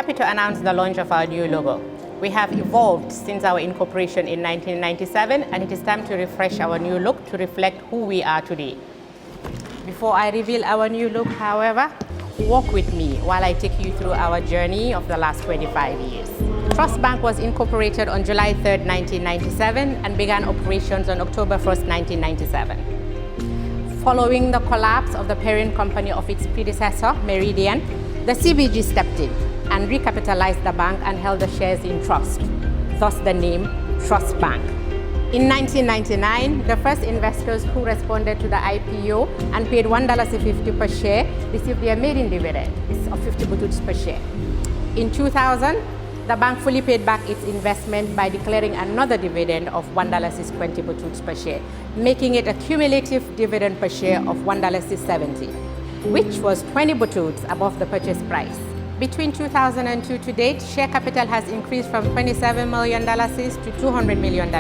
happy to announce the launch of our new logo. We have evolved since our incorporation in 1997, and it is time to refresh our new look to reflect who we are today. Before I reveal our new look, however, walk with me while I take you through our journey of the last 25 years. Trust Bank was incorporated on July 3rd, 1997 and began operations on October 1st, 1997. Following the collapse of the parent company of its predecessor, Meridian, the CBG stepped in and recapitalized the bank and held the shares in trust, thus the name Trust Bank. In 1999, the first investors who responded to the IPO and paid $1.50 per share received their maiden dividend of 50 bututs per share. In 2000, the bank fully paid back its investment by declaring another dividend of $1.20 bututs per share, making it a cumulative dividend per share of $1.70, which was 20 bututs above the purchase price. Between 2002 to date, share capital has increased from $27 million to $200 million,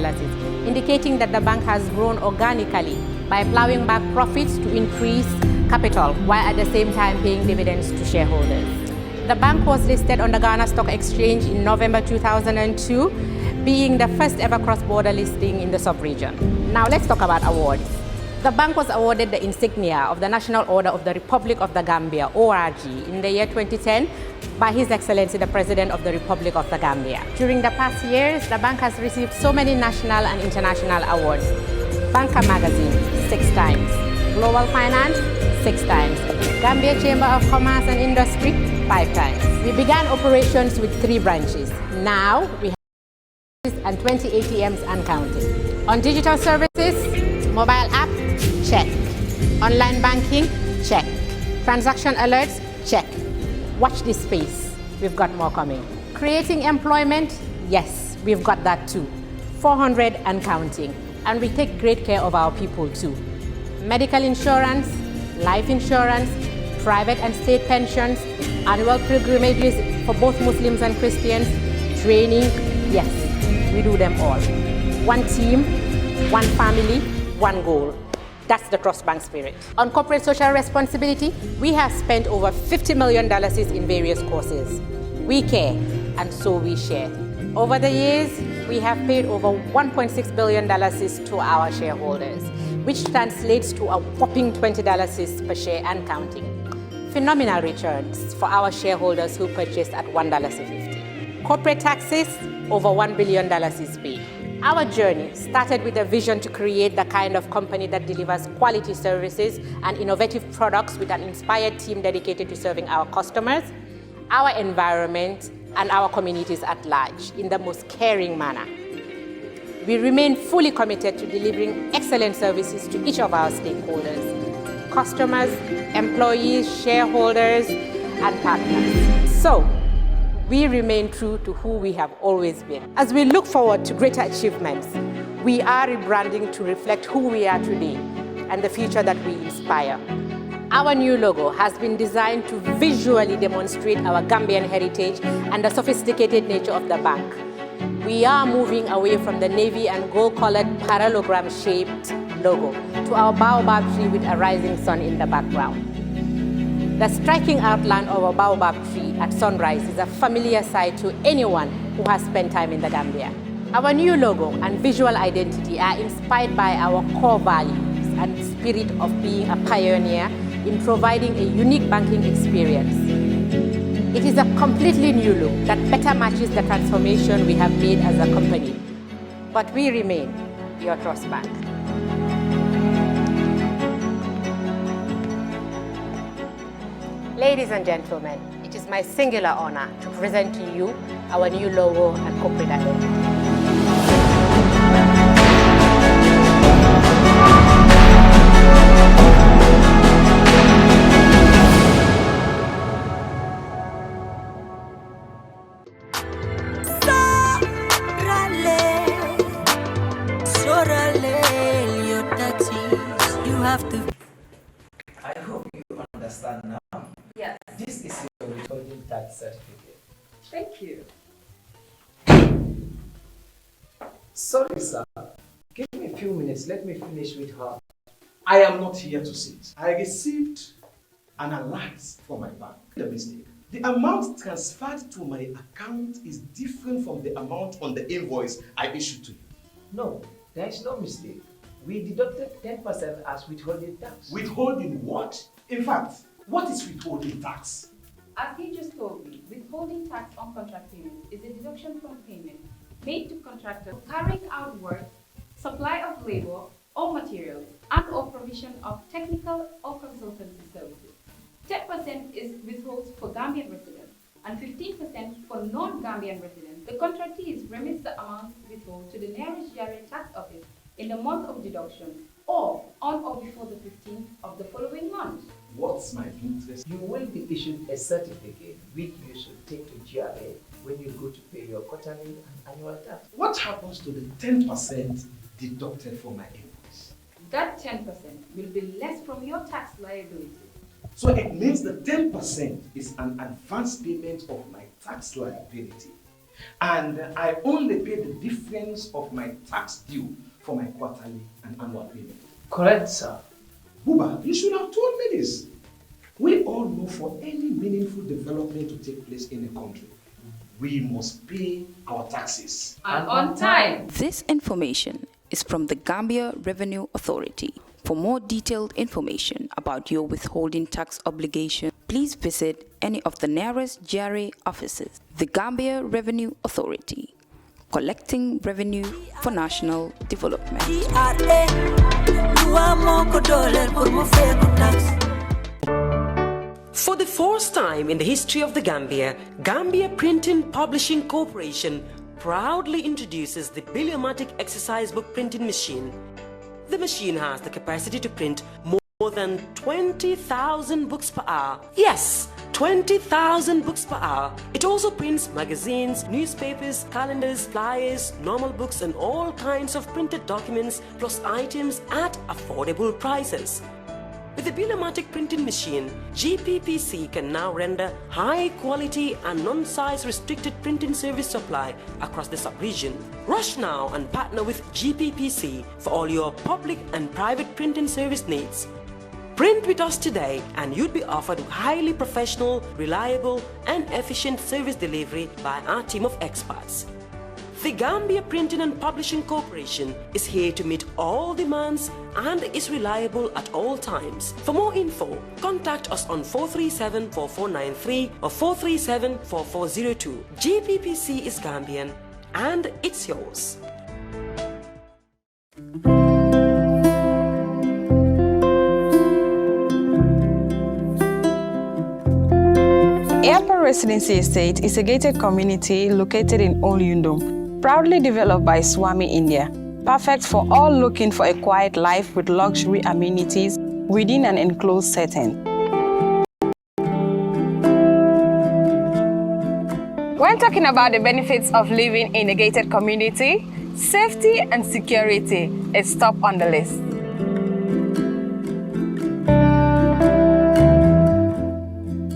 indicating that the bank has grown organically by plowing back profits to increase capital, while at the same time paying dividends to shareholders. The bank was listed on the Ghana Stock Exchange in November 2002, being the first ever cross-border listing in the sub-region. Now let's talk about awards. The bank was awarded the insignia of the National Order of the Republic of the Gambia, ORG, in the year 2010 by His Excellency the President of the Republic of the Gambia. During the past years, the bank has received so many national and international awards. Banker Magazine, 6 times. Global Finance, 6 times. Gambia Chamber of Commerce and Industry, 5 times. We began operations with 3 branches. Now we have and 20 ATMs and counting. On digital services, mobile app, check. Online banking, check. Transaction alerts, check. Watch this space. We've got more coming. Creating employment, yes, we've got that too. 400 and counting. And we take great care of our people too. Medical insurance, life insurance, private and state pensions, annual pilgrimages for both Muslims and Christians, training, yes, we do them all. One team, one family, one goal. That's the Trust Bank spirit. On corporate social responsibility, we have spent over $50 million in various causes. We care, and so we share. Over the years, we have paid over $1.6 billion to our shareholders, which translates to a whopping $20 per share and counting. Phenomenal returns for our shareholders who purchased at $1.50. Corporate taxes, over $1 billion is paid. Our journey started with a vision to create the kind of company that delivers quality services and innovative products with an inspired team dedicated to serving our customers, our environment, and our communities at large in the most caring manner. We remain fully committed to delivering excellent services to each of our stakeholders, customers, employees, shareholders, and partners. So, we remain true to who we have always been. As we look forward to greater achievements, we are rebranding to reflect who we are today and the future that we inspire. Our new logo has been designed to visually demonstrate our Gambian heritage and the sophisticated nature of the bank. We are moving away from the navy and gold-colored parallelogram-shaped logo to our baobab tree with a rising sun in the background. The striking outline of a baobab tree at sunrise is a familiar sight to anyone who has spent time in the Gambia. Our new logo and visual identity are inspired by our core values and spirit of being a pioneer in providing a unique banking experience. It is a completely new look that better matches the transformation we have made as a company. But we remain your Trust Bank. Ladies and gentlemen, it is my singular honor to present to you our new logo and corporate identity. I hope you understand now. Yes. This is your withholding tax certificate. Thank you. Sorry, sir. Give me a few minutes. Let me finish with her. I am not here to sit. I received an alert from my bank. The mistake. The amount transferred to my account is different from the amount on the invoice I issued to you. No, there is no mistake. We deducted 10% as withholding tax. Withholding what? In fact, what is withholding tax? As he just told me, withholding tax on contract payments is a deduction from payment made to contractors carrying out work, supply of labor or materials, and or provision of technical or consultancy services. 10% is withholds for Gambian residents and 15% for non-Gambian residents. The contractees remits the amount withheld to the nearest GRA tax office in the month of deduction or on or before the 15th of the following month. What's my interest? You will be issued a certificate which you should take to GRA when you go to pay your quarterly and annual tax. What happens to the 10% deducted from my invoice? That 10% will be less from your tax liability. So it means the 10% is an advance payment of my tax liability. And I only pay the difference of my tax due for my quarterly and annual payment. Correct, sir. Buba, you should have told me this. We all know for any meaningful development to take place in a country, we must pay our taxes. And on time. This information is from the Gambia Revenue Authority. For more detailed information about your withholding tax obligation, please visit any of the nearest GRA offices. The Gambia Revenue Authority, collecting revenue for national development. For the first time in the history of the Gambia, Gambia Printing Publishing Corporation proudly introduces the Biliomatic exercise book printing machine. The machine has the capacity to print more than 20,000 books per hour. Yes, 20,000 books per hour. It also prints magazines, newspapers, calendars, flyers, normal books and all kinds of printed documents plus items at affordable prices. With the Biliomatic printing machine, GPPC can now render high quality and non-size restricted printing service supply across the sub-region. Rush now and partner with GPPC for all your public and private printing service needs. Print with us today and you'd be offered highly professional, reliable and efficient service delivery by our team of experts. The Gambia Printing and Publishing Corporation is here to meet all demands and is reliable at all times. For more info, contact us on 437-4493 or 437-4402. GPPC is Gambian and it's yours. Airport Residency Estate is a gated community located in Old Yundum, proudly developed by Swami India, perfect for all looking for a quiet life with luxury amenities within an enclosed setting. When talking about the benefits of living in a gated community, safety and security is top on the list.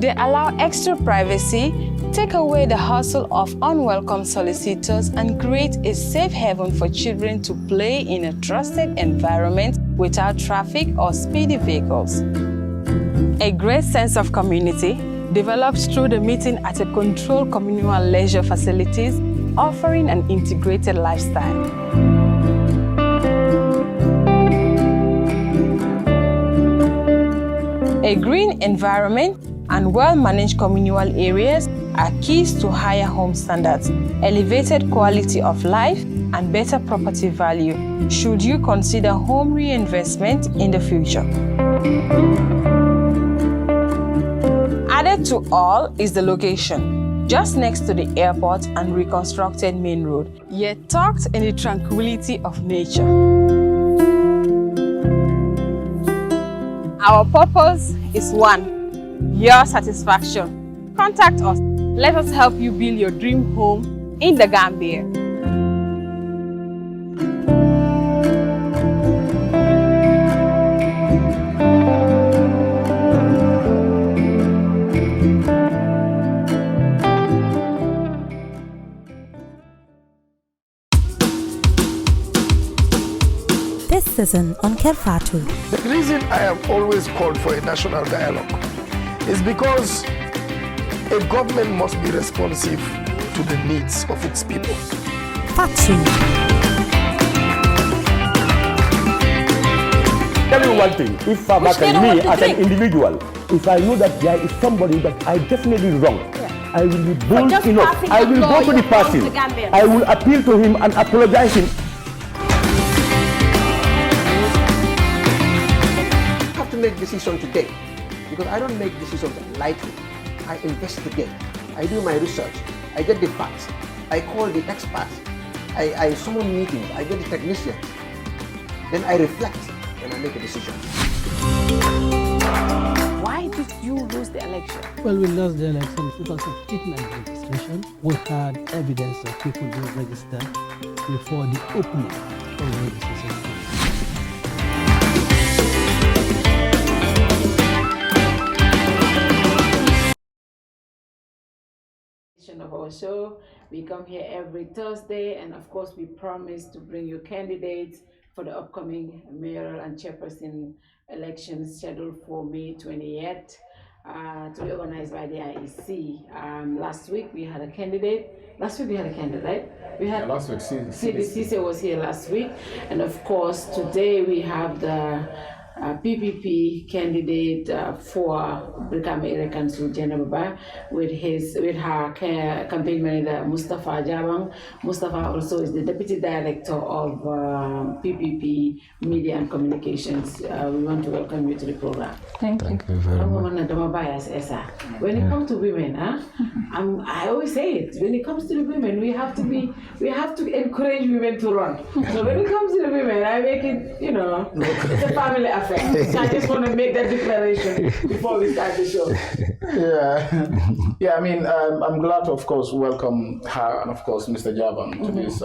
They allow extra privacy, take away the hustle of unwelcome solicitors, and create a safe haven for children to play in a trusted environment without traffic or speedy vehicles. A great sense of community develops through the meeting at a controlled communal leisure facilities, offering an integrated lifestyle. A green environment and well-managed communal areas are keys to higher home standards, elevated quality of life, and better property value should you consider home reinvestment in the future. Added to all is the location, just next to the airport and reconstructed main road, yet tucked in the tranquility of nature. Our purpose is one, your satisfaction. Contact us. Let us help you build your dream home in the Gambia. This season on Kerr Fatou. The reason I have always called for a national dialogue is because A government must be responsive to the needs of its people. Fatou. Tell you one thing, if me as an individual, if I know that there is somebody that I definitely wrong, I will be bold enough. I will go to the person. I will appeal to him and apologize him. I have to make decision today because I don't make decisions lightly. I investigate. I do my research. I get the facts. I call the experts. I summon meetings. I get the technicians. Then I reflect and I make a decision. Why did you lose the election? Well, we lost the election because of treatment registration. We had evidence of people being registered before the opening of the registration. Of our show. We come here every Thursday, and of course we promise to bring you candidates for the upcoming mayoral and chairperson elections scheduled for May 28th to be organized by the IEC. Last week we had a candidate. Last week we had a candidate, right? We had last week. CDC was here last week, and of course today we have the PPP candidate for Brikama Area Council, Jainaba, with her campaign manager Mustapha Jabang. Mustapha also is the deputy director of PPP Media and Communications. We want to welcome you to the program. Thank you. Thank you very much. When it comes to women, I always say it. When it comes to the women, we have to encourage women to run. So when it comes to the women, I make it, it's a family affair. So I just want to make that declaration before we start the show. Yeah. I mean, I'm glad to, of course, welcome her and, of course, Mr. Jaban to this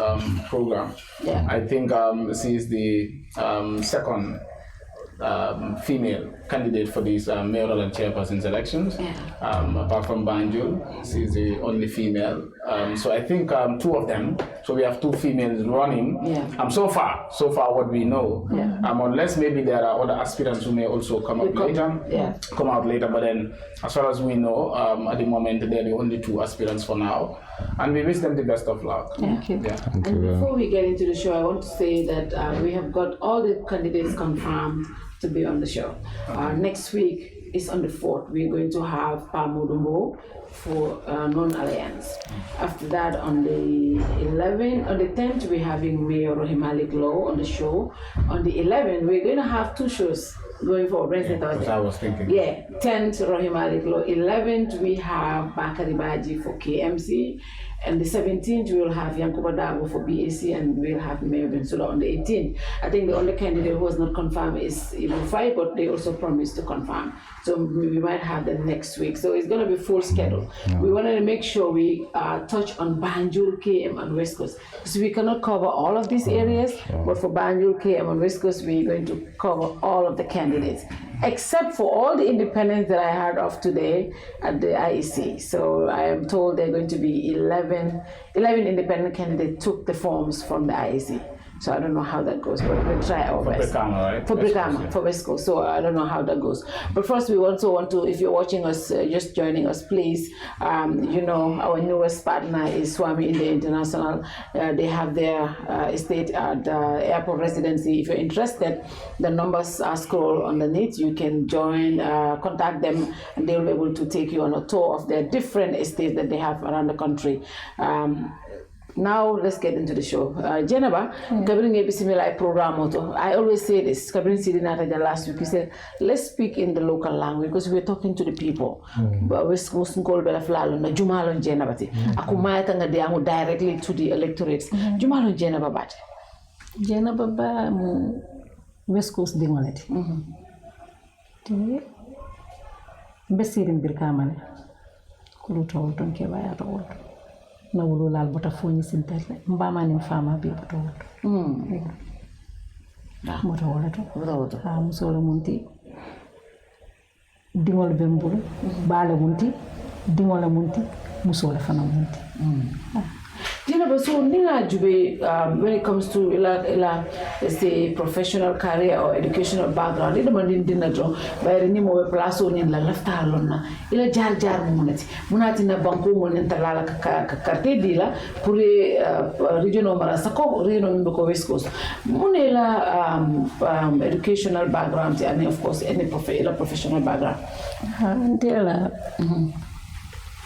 program. Yeah. I think she is the second female candidate for these mayoral and chairperson's elections. Apart from Banjul, she's the only female. So I think two of them. So we have two females running. So far what we know. Unless maybe there are other aspirants who may also come out later. But then, as far as we know, at the moment they're the only two aspirants for now. And we wish them the best of luck. Thank you. And before we get into the show, I want to say that we have got all the candidates confirmed to be on the show. Next week is on the 4th. We're going to have Pamudumbo for non-alliance. After that, on the 10th, we're having Mayor Rohimalik Law on the show. On the 11th, we're going to have two shows going forward. That's what I was thinking. 10th, Rohimalik Law. 11th, we have Bakari Baji for KMC. And the 17th, we will have Yankuba Dago for BAC, and we'll have Mayor Bensula on the 18th. I think the only candidate who was not confirmed is Ibufai, but they also promised to confirm. So we might have them next week. So it's going to be full schedule. We wanted to make sure we touch on Banjul, KM, and West Coast. So we cannot cover all of these areas, but for Banjul, KM, and West Coast, we're going to cover all of the candidates, except for all the independents that I heard of today at the IEC. So I am told there are going to be 11 independent candidates took the forms from the IEC. So I don't know how that goes, but we'll try our best. For Brikama, for West Coast. So I don't know how that goes. But first, we also want to, if you're watching us, just joining us, please, our newest partner is Swami India International. They have their estate at the airport residency. If you're interested, the numbers are scrolled underneath. You can join, contact them, and they'll be able to take you on a tour of their different estates that they have around the country. Now let's get into the show. Jainaba, Kabrin Bismillah program auto. I always say this. Kabrin Sidinata last week. He said, let's speak in the local language because we're talking to the people. But we're supposed to call Belaflalo na Jumalon Jainabati. Akumaya tanga diamu directly to the electorates. Jumalon Jainaba bat. Jainaba ba mu West Coast dingoleti. Te besirin birkamane. Kuluto wuton ke baya to wuton. Na wululal bota foni sinterle mbama ni fama bi bota woto bota woto musolo munti dingol bembul bala munti dingola munti musolo fana munti Jainaba, so ninga jube when it comes to let's say professional career or educational background, ila mandin dina jo bayri ni mo place on la lafta lonna ila jar munati na banko mon talala ka carte dila pour regional marasa ko regional ko West Coast munela educational background and of course any professional background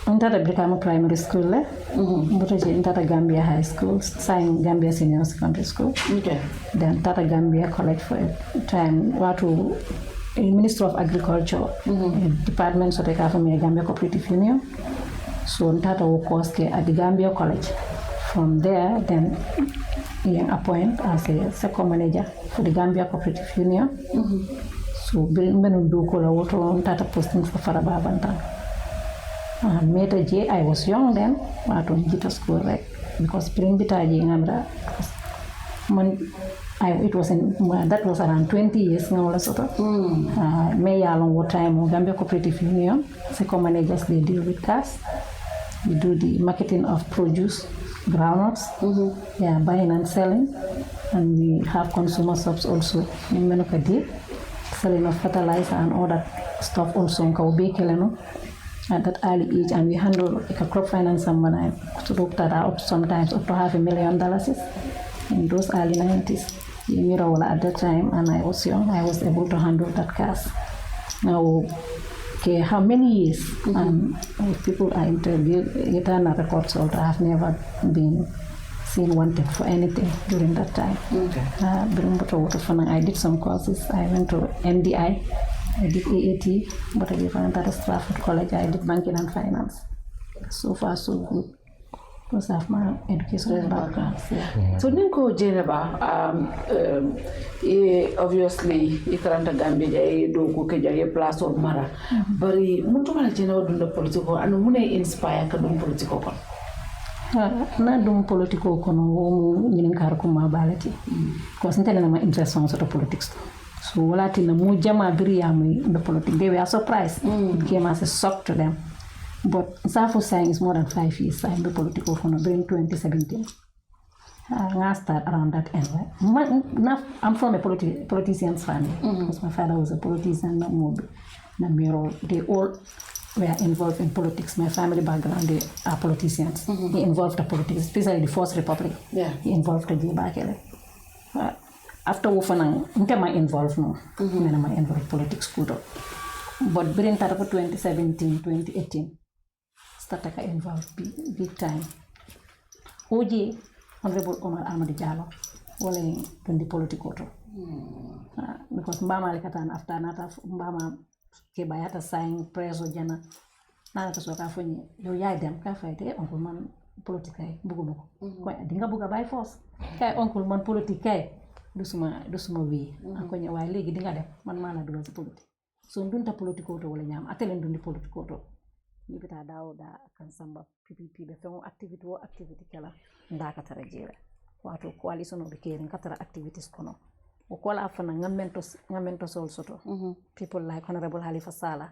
Ntata Brikama Primary School, Ntata Gambia High School, Sign Gambia Senior Secondary School. Okay. Then Tata Gambia College for a time. Watu Minister of Agriculture, Department so they have a Gambia Cooperative Union. So Ntata Wokoske at the Gambia College. From there, then he appointed as a second manager for the Gambia Cooperative Union. So Bill do Kola Woto Ntata posting for Farababanta. Meta J, I was young then, but on Jita school, right? Because Primbita J, it was that was around 20 years now. May along what time Gambia Cooperative Union, second managers they deal with cash. We do the marketing of produce, groundnuts, buying and selling, and we have consumer shops also in Menokadi, selling of fertilizer and all that stuff also in Kaubekeleno. At that early age, and we handle like a crop finance and when I looked at out sometimes up to $500,000 in those early 90s. At that time, and I was young, I was able to handle that cash. Now, okay, how many years? People I interviewed, Eternal records also, I have never been seen wanted for anything during that time. I did some courses. I went to NDI. I did AAT, but I did at Stratford College. I did banking and finance. So far, so good. Because I have my educational background. So, Ninko Jainaba, obviously, you can't Gambia, do Kukaja, plus or Mara. But Mutumala Jainaba do the political and Mune inspire Kadum political. Na doing political kono meaning karukuma balati. Because I'm my interest on sort of politics. So Latin Mujama Briami in the politics. They were surprised. It came as a shock to them. But Safo saying is more than 5 years. I'm the political for during 2017. I started around that end. Right? I'm from a politician's family because my father was a politician. They all were involved in politics. My family background, they are politicians. He involved in politics, especially the First Republic. He involved in Jaban. After Wofanang, I'm involved now. I'm involved in politics. But during 2017, 2018, started involved big time. OJ, Honorable Omar Ahmad Jallo, wale in the political. Because Mbama Lekatan after Nata Mbama Kebayata sign prayers or jana, Nata Swakafonyi, you yai them, Kafaite, Uncle Man politikai, Bugumo. Quite Dinga Buga by force. Kai Uncle Man politikai. Dusuma we akonya wa legi dinga dem man mana do politique so ndunta politiko to wala nyam atelen dundi politiko to ni bita dawda kan samba PPP be fengo activity kala ndaka tarajira wato coalition of the caring katara activities kono o kola afana ngamento sol soto people like Honorable Halifa Sallah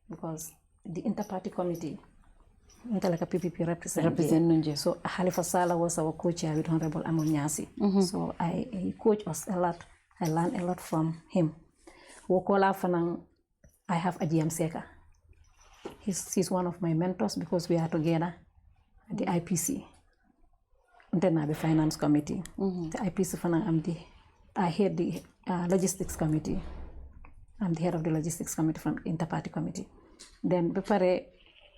because the interparty committee like a PPP representative. So Halifa Sallah was our co-chair with Honorable Amonyasi. So he coached us a lot. I learned a lot from him. Wokola Fanang, I have Ajiyam Seka. He's one of my mentors because we are together at the IPC. And then the finance committee. The IPC Fanang, I head the logistics committee. I'm the head of the logistics committee from interparty committee. Then before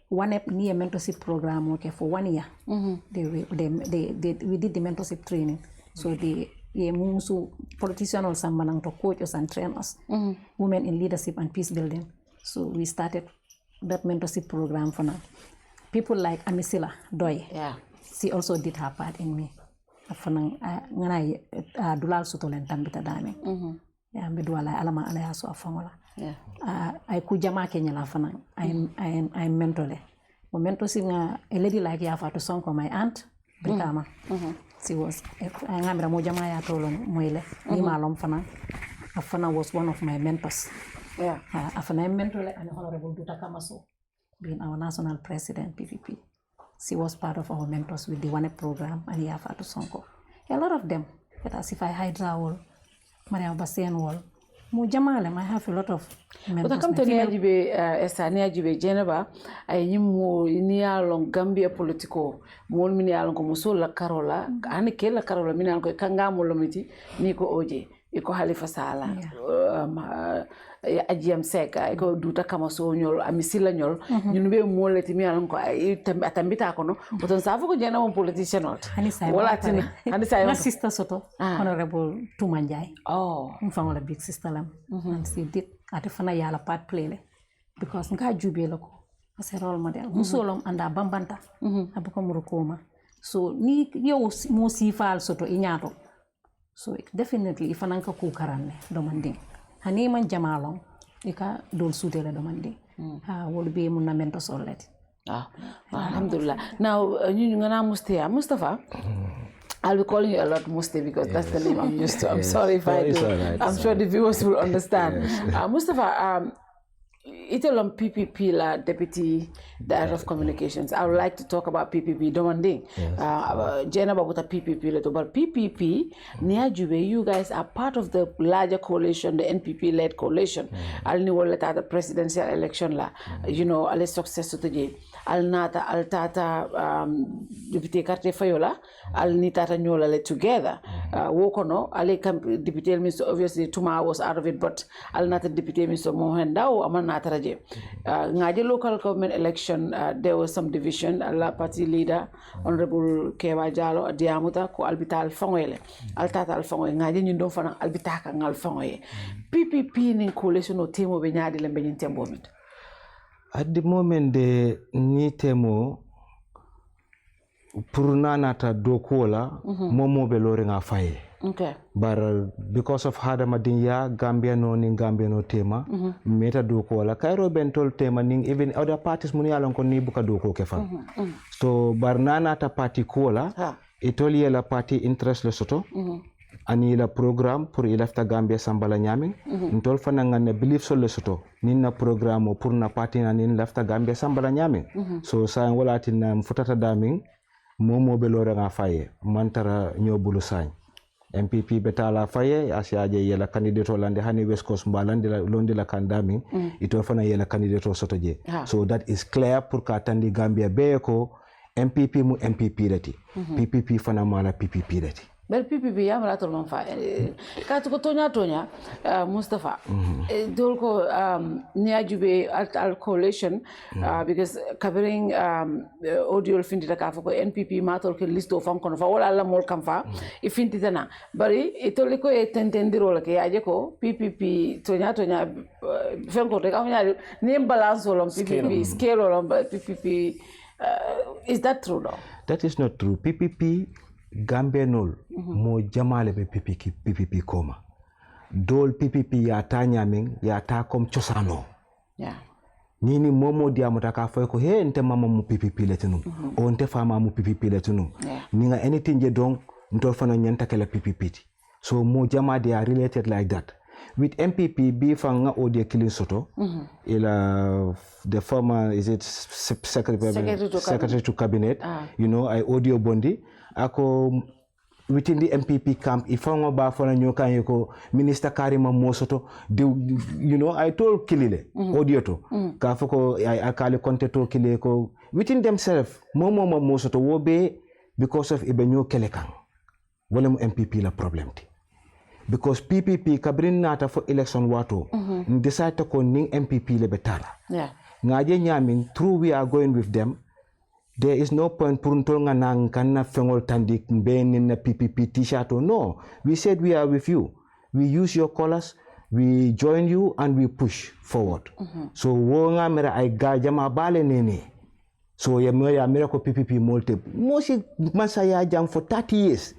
one near mentorship program for 1 year. We did the mentorship training. So the politicians or someone to coach us and train us. Women in leadership and peace building. So we started that mentorship program for now. People like Amisila Doi. She also did her part in me. Fanang nganai dulal sutolen tambita dami. Mbedwala alama alaya so afangola. I kujama Kenya la fanang. I'm mentole. O mentorship a lady like Yafa to song for my aunt, Brikama. She was ngamira mojama ya tolo moile. Ni malom fanang. Afana was one of my mentors. Afana mentole and Honorable Duta Kamaso, being our national president PPP. She was part of our mentors with the WANEP program and Fatou Sonko. A lot of them, but as if I Hydra wall, Maria Basen wall, Mujamalem, I have a lot of members. But I come to Niajibe, Esther Niajibe, Jainaba, I knew Nialong Gambia politico, Mon Minialong Musola Carola, Anike La Carola Minanko, Kangamo Lomiti, Nico Oje, Iko Halifa Sala, Ajiam Seka, Iko Duta Kamasonyol, Amisila Nyol, Yunube Moleti Mianko, Atambita Kono, but on Savo General politician. My sister Soto, Honorable Tumanjai. Oh, a big sister lam. And she did at the Fana Yala part play because Nga Jubeloko as a role model. Musolom and a Bambanta, Abukamurukoma. So ni yo musi fal soto inyato. So definitely if ananka kukarane domanding. Haniman jamalong ika dol sutela domanding. Will be munamentos already. Alhamdulillah. Now you Mustapha. I'll be calling you a lot Musti because that's the name I'm used to. I'm sorry if I do. Right. I'm sure the viewers will understand. Mustapha, Itelom PPP la Deputy Director of Communications. I would like to talk about PPP. Demanding. Jainaba with a PPP. But PPP, Niajube, you guys are part of the larger coalition, the NPP-led coalition. I'll know that the presidential election la. You know, I'll success to the Al Nata, Al Tata, Deputy Karte Fayola, Al Nitata Nyola together. Wokono, Ale Deputy Minister, obviously Tuma was out of it, but Al Nata Deputy Minister Mohendao, Aman Nataraje. Ngaji local government election, there was some division. La party leader, Honorable Kewa Jalo, Diamuta, ko Albita Alfongoele, Al Tata Alfongoe, Ngaji Nindofana, Albitaka, Alfongoe. PPP in coalition or Temo Benyadi Lembenin Temboment. At the moment, the Nitemo Purnanata Dokola, Momo Beloring Afaye. Okay. But because of Hadamadinya, Gambia no ning Gambia no tema, Meta Dokola, Cairo Bentol tema ning even other parties Munialon Koni Buka Doko Kefa. So Barnanata Party Kola, Itolia la party interest Lesoto. Ani la program pour ilafta Gambia sambala nyaming ntol fana ngane belief so lesoto ninna program pour na party na nin lafta Gambia sambala nyaming so sa wala tin futata daming momo be lore nga faye mantara nyobulu sañ MPP betala faye asiaje yela candidato lande hani West Coast mbalande londi la kandaming ito fana yela candidato soto je so that is clear pour ka tandi Gambia be ko MPP mu MPP lati PPP fana mala PPP lati. Bel PPP ya mala tolong fa katuko tonya Mustapha dolko niajube al coalition because covering audio findita ka fako NPP matol ke listo fam kono fa wala la mol kam fa e findita na bari e toliko e tentendiro la ke aje ko PPP tonya fenko te kam nyaari ni balance olom PPP scale olom PPP is that true though? That is not true. PPP Gambia nol mo jamale be PPP koma dol PPP ya ta nyaming ya ta kom chosano nini momo dia mutaka fa ko he ente mama mu PPP letunum o ente fama mu PPP letunum ninga anything je donc ntol fana nyanta kala PPP so mo jama they are related like that with MPP be fanga audio killing soto ila the former is it secretary to cabinet you know I audio bondi ako within the MPP camp ifanga ba fona nyoka yeko minister Karima Mosoto you know I told kilile audio to ka foko I akale konteto kile ko within themselves momo Mosoto wobe because of ibenyo kelekan wala mu MPP la problem ti because PPP kabrin nata for election wato decide to ko ning MPP le betala ngaje nyaming through we are going with them. There is no point pruntol nga nang kana fengol tandik ben in a PPP t-shirt or no. We said we are with you. We use your colors, we join you and we push forward. So wo nga mera ay gajama bale nene. So ya mera ko PPP molte. Mosi masaya jam for 30 years.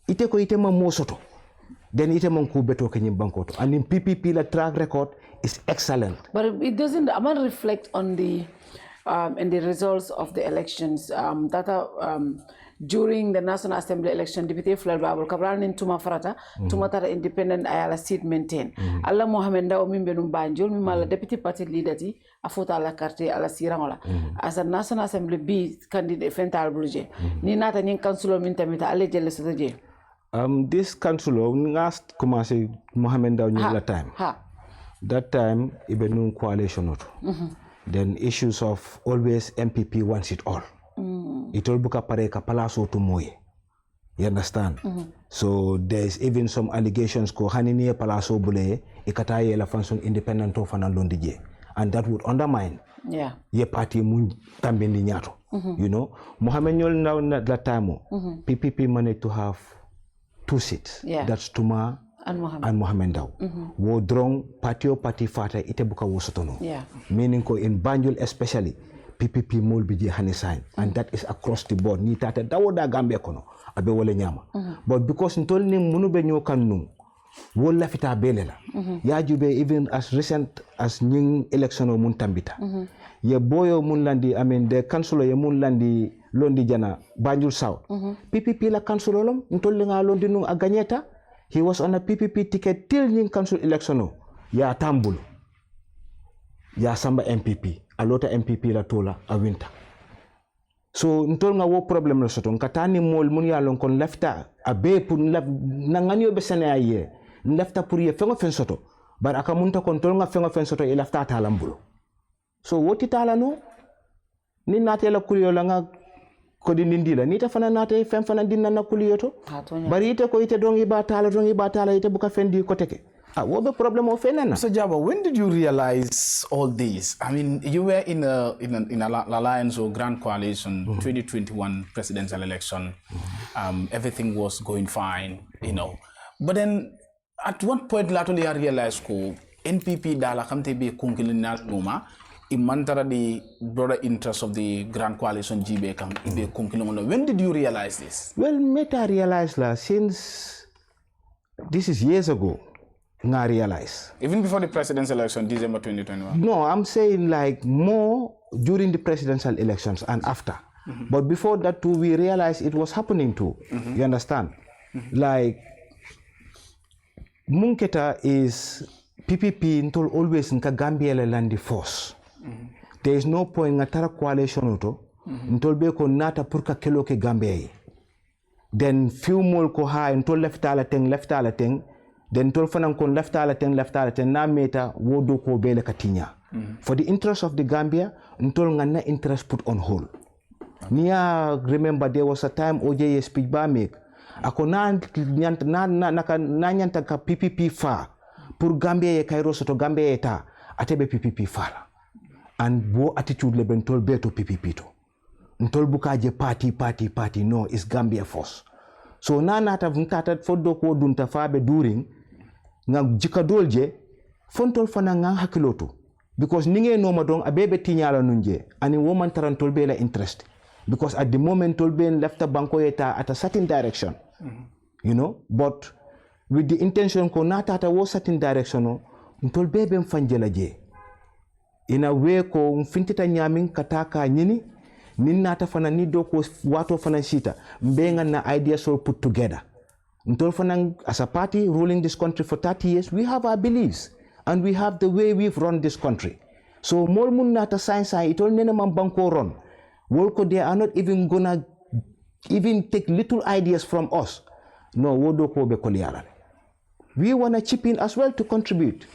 Ite ko ite ma mosoto. Then ite man ku beto kenyim bankoto. And in PPP la track record is excellent. But it doesn't reflect on the and the results of the elections that are during the National Assembly election, Deputy Flal Babul Kabral nin tuma farata, tuma tara independent ayala seat maintain. Allah Mohamed Ndaw mimbe num Banjul, mimala deputy party leader ti, afuta ala carte ala sirangola. As a National Assembly B candidate fental bluje. Ni nata nyin councilor mintamita ale jelle sotaje. This councilor ngas commencé Mohamed Ndaw la time. That time ibe nun coalition oto. Then issues of always MPP wants it all. It all buka pare ka palaso to moye. You understand? So there's even some allegations ko hanini palaso bule ikataye la function independent of an londije. And that would undermine ye party mun tambindi nyato. You know, Mohamed Nyol now that time PPP managed to have 2 seats. That's Tuma and Mohamed Ndaw. Wo drong party fata ite buka wo sotono. Meaning ko in Banjul especially PPP mol bije hani sign, and that is across the board. Ni tata dawoda Gambia kono abe wole nyama. But because ntol ni munu be nyo kanung wola fita belela. Ya jube even as recent as nying election o mun tambita. Ye boyo mun landi, I mean the councilor ye mun landi londi jana Banjul South. PPP la councilor lom ntol nga londi nung aganyeta. He was on a PPP ticket till nying council election o. Ya tambulu. Ya samba MPP. A lot of MPP la tola a winter. So ntol nga wo problem la soto nkatani mol mun ya lon kon lefta a be pour nangani be sene aye lefta pour ye fengo fen soto bar aka munta kon tol nga fengo fen soto e lefta ta lambulo. So woti tala no ni nate la kuliyo la nga ko di ndila ni ta fana nate fen fana dinna na kuliyo to bari ite ko ite dongi ba tala ite buka fendi ko teke. What the problem of Fenana? So Jabba, when did you realize all this? I mean, you were in an alliance or grand coalition, 2021 presidential election. Everything was going fine, you know. But then, at what point lately I realized ko NPP dala kamte be kunkilinal numa imantara the broader interest of the grand coalition GB kam be kunkilongo. When did you realize this? Well, meta realized la since this is years ago. I realize. Even before the presidential election, December 2021? No, I'm saying like more during the presidential elections and after. But before that too, we realized it was happening too. You understand? Like, Munketa is PPP until always in Gambia landi force. There is no point in a coalition auto until beko nata purka kelo ke Gambia. Then few more ko ha until left ala teng. Then tol fanan kon left ala ten na meta wodo ko bele katinya. For the interest of the Gambia, ntol ngana interest put on hold. Nia remember there was a time OJ speech ba make. Ako na nyanta ka PPP fa pour Gambia ye kairo soto Gambia eta atebe PPP fa. And wo attitude le bentol beto PPP to. Ntol bukaje party no, it's Gambia force. So na nata vuntata fodo ko dunta fabe during nga jikadolje fontol fana nga hakiloto because ninge no madong abebe tinyala nunje ani woman tarantol be la interest because at the moment tolben left a banko eta at a certain direction you know, but with the intention ko nata at a certain direction no tolbe be mfanjela je in a way ko mfintita nyamin kataka nyini nata fana ni doko wato fana shita mbenga na ideas all put together. As a party ruling this country for 30 years, we have our beliefs and we have the way we've run this country. So more mun nata science it all nene man banko run. Wolko they are not even gonna even take little ideas from us. No, wodo ko be koliara. We wanna chip in as well to contribute.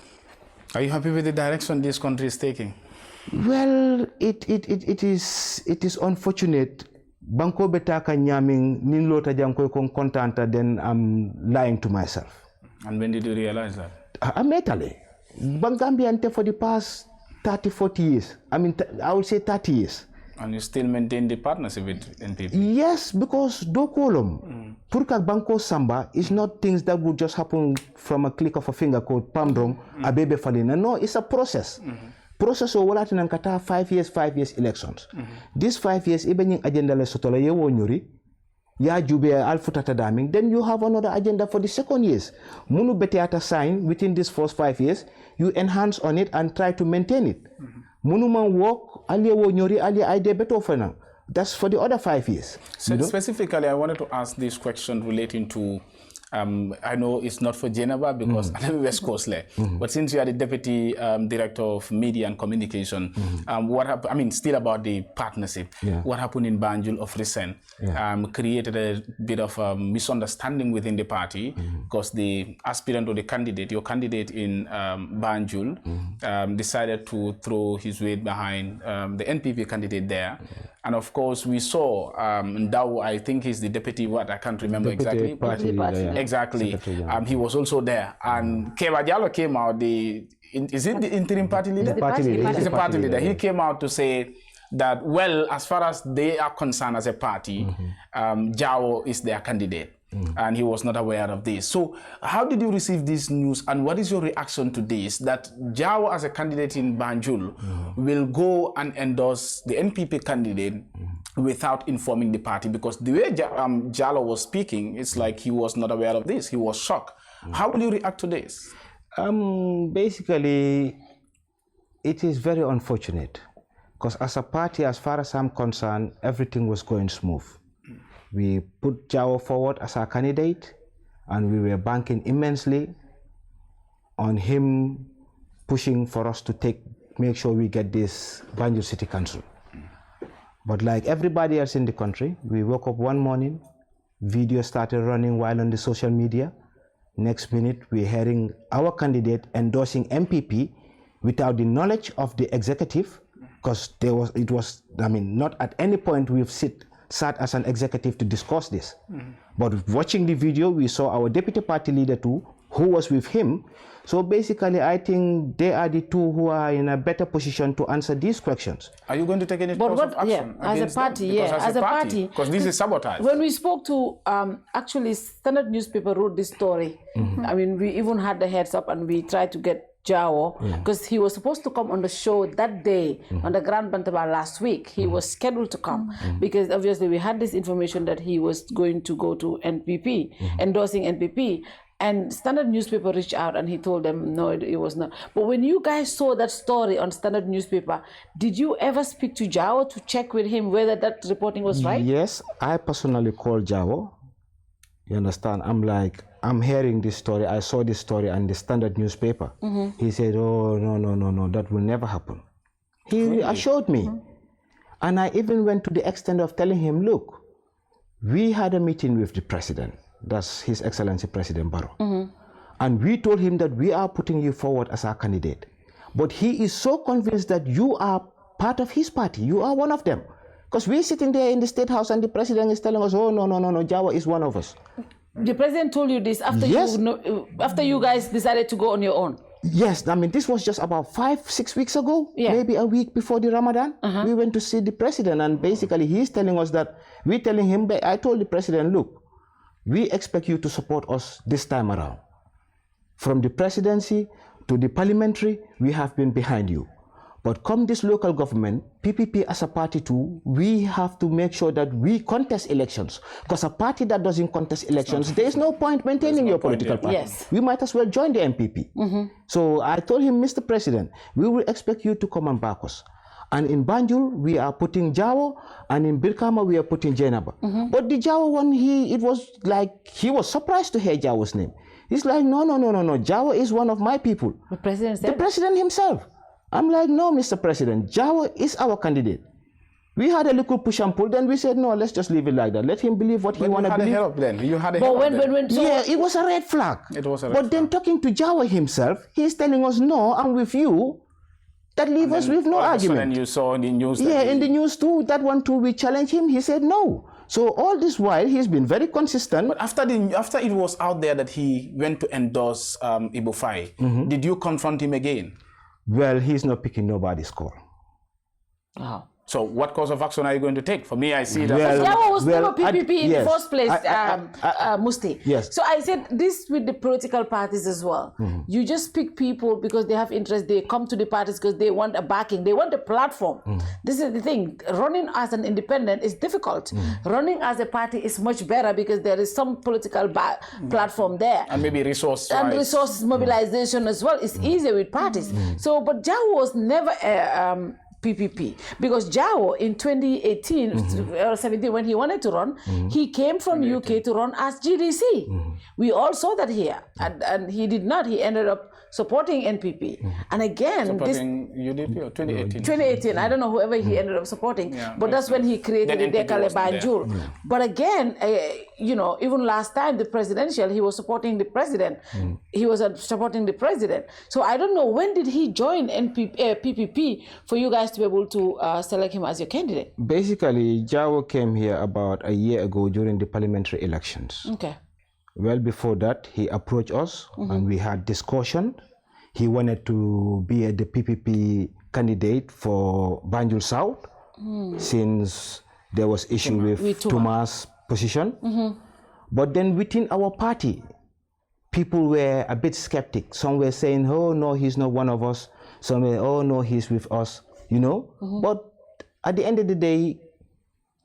Are you happy with the direction this country is taking? Well, it is unfortunate. Banko betaka nyaming ninlota janko kon contanta, then I'm lying to myself. And when did you realize that? Metally. Bangambiante for the past 30-40 years. I mean, I would say 30 years. And you still maintain the partnership with NPP? Yes, because dokolom. Purka Banko Samba is not things that would just happen from a click of a finger called Pamdong, Abebe Falina. No, it's a process. Process o wala tinang kata 5 years elections. These 5 years even yung agenda le sotola ye wonyuri ya jube alfutata daming, then you have another agenda for the second years. Munu bete ata sign within these first 5 years, you enhance on it and try to maintain it. Munu man work ali wonyuri ali ide beto fana. that's for the other 5 years. So specifically, I wanted to ask this question relating to, I know it's not for Jainaba because I'm West Coast, but since you are the Deputy Director of Media and Communication, what happened? I mean, still about the partnership. What happened in Banjul of recent created a bit of a misunderstanding within the party because the aspirant or the candidate, your candidate in Banjul, decided to throw his weight behind the NPP candidate there. And of course, we saw Ndao, I think he's the deputy, what I can't remember exactly. Exactly. He was also there. And Kerr Fatou came out, is it the interim party leader? He's a party leader. He came out to say that, well, as far as they are concerned as a party, Jao is their candidate. And he was not aware of this. So how did you receive this news and what is your reaction to this, that Jao as a candidate in Banjul will go and endorse the NPP candidate without informing the party? Because the way Jalo was speaking, it's like he was not aware of this. He was shocked. How will you react to this? Basically, it is very unfortunate because as a party, as far as I'm concerned, everything was going smooth. We put Jao forward as our candidate and we were banking immensely on him pushing for us to make sure we get this Banjul City Council. But like everybody else in the country, we woke up one morning, video started running while on the social media. Next minute, we're hearing our candidate endorsing MPP without the knowledge of the executive, because not at any point we've sat as an executive to discuss this. But watching the video, we saw our deputy party leader too, who was with him. So basically, I think they are the two who are in a better position to answer these questions. Are you going to take any course of action as a party? As a party, because this is sabotage. When we spoke to, actually, Standard newspaper wrote this story. I mean, we even had the heads up and we tried to get Jao, because he was supposed to come on the show that day on the Grand Bantaba last week. He was scheduled to come because obviously we had this information that he was going to go to NPP, endorsing NPP. And Standard newspaper reached out and he told them, no, it was not. But when you guys saw that story on Standard newspaper, did you ever speak to Jao to check with him whether that reporting was right? Yes, I personally called Jao. You understand? I'm hearing this story. I saw this story on the Standard newspaper. He said, oh, no, that will never happen. He assured me. And I even went to the extent of telling him, look, we had a meeting with the president. That's His Excellency President Barrow. And we told him that we are putting you forward as our candidate. But he is so convinced that you are part of his party. You are one of them. Because we're sitting there in the State House and the president is telling us, oh, no, Jao is one of us. The president told you this after after you guys decided to go on your own? Yes, I mean, this was just about 5-6 weeks ago, maybe a week before the Ramadan. We went to see the president and basically he's telling us that, we're telling him, I told the president, look, we expect you to support us this time around. From the presidency to the parliamentary, we have been behind you. But come this local government, PPP as a party too, we have to make sure that we contest elections. Because a party that doesn't contest elections, there is no point maintaining your political party. We might as well join the MPP. So I told him, Mr. President, we will expect you to come and back us. And in Banjul, we are putting Jao, and in Birkama, we are putting Jainaba. But the Jao one, it was like, he was surprised to hear Jao's name. He's like, no, Jao is one of my people. The president said? The president himself. I'm like, no, Mr. President, Jao is our candidate. We had a little push and pull, then we said, no, let's just leave it like that. Let him believe what he want to believe. You had a help then. Yeah, it was a red flag. It was a red flag. But then talking to Jao himself, he's telling us, no, I'm with you. That leaves us with no argument. And you saw in the news. In the news too, that one too, we challenged him, he said no. So all this while, he's been very consistent. But after it was out there that he went to endorse Ibufai, did you confront him again? Well, he's not picking nobody's call. So what course of action are you going to take? For me, I see that... Jao was never PPP in the first place, Musti. Yes. So I said this with the political parties as well. You just pick people because they have interest. They come to the parties because they want a backing. They want a platform. This is the thing. Running as an independent is difficult. Running as a party is much better because there is some political platform there. And maybe resource. And resource mobilization as well is easier with parties. So, but Jao was never PPP, because Jawo in 2018 or 17 when he wanted to run, he came from UK to run as GDC. We all saw that here, and he did not. He ended up supporting NPP, and again supporting UDP or 2018. 2018. I don't know whoever he ended up supporting, but that's when he created the Dekale Banjul. But again, you know, even last time the presidential, he was supporting the president. He was supporting the president. So I don't know, when did he join PPP for you guys to be able to select him as your candidate? Basically, Jawo came here about a year ago during the parliamentary elections. Okay. Well, before that, he approached us and we had discussion. He wanted to be the PPP candidate for Banjul South since there was issue with Tuma's position. But then within our party, people were a bit skeptic. Some were saying, oh no, he's not one of us. Some were, oh no, he's with us, you know. But at the end of the day,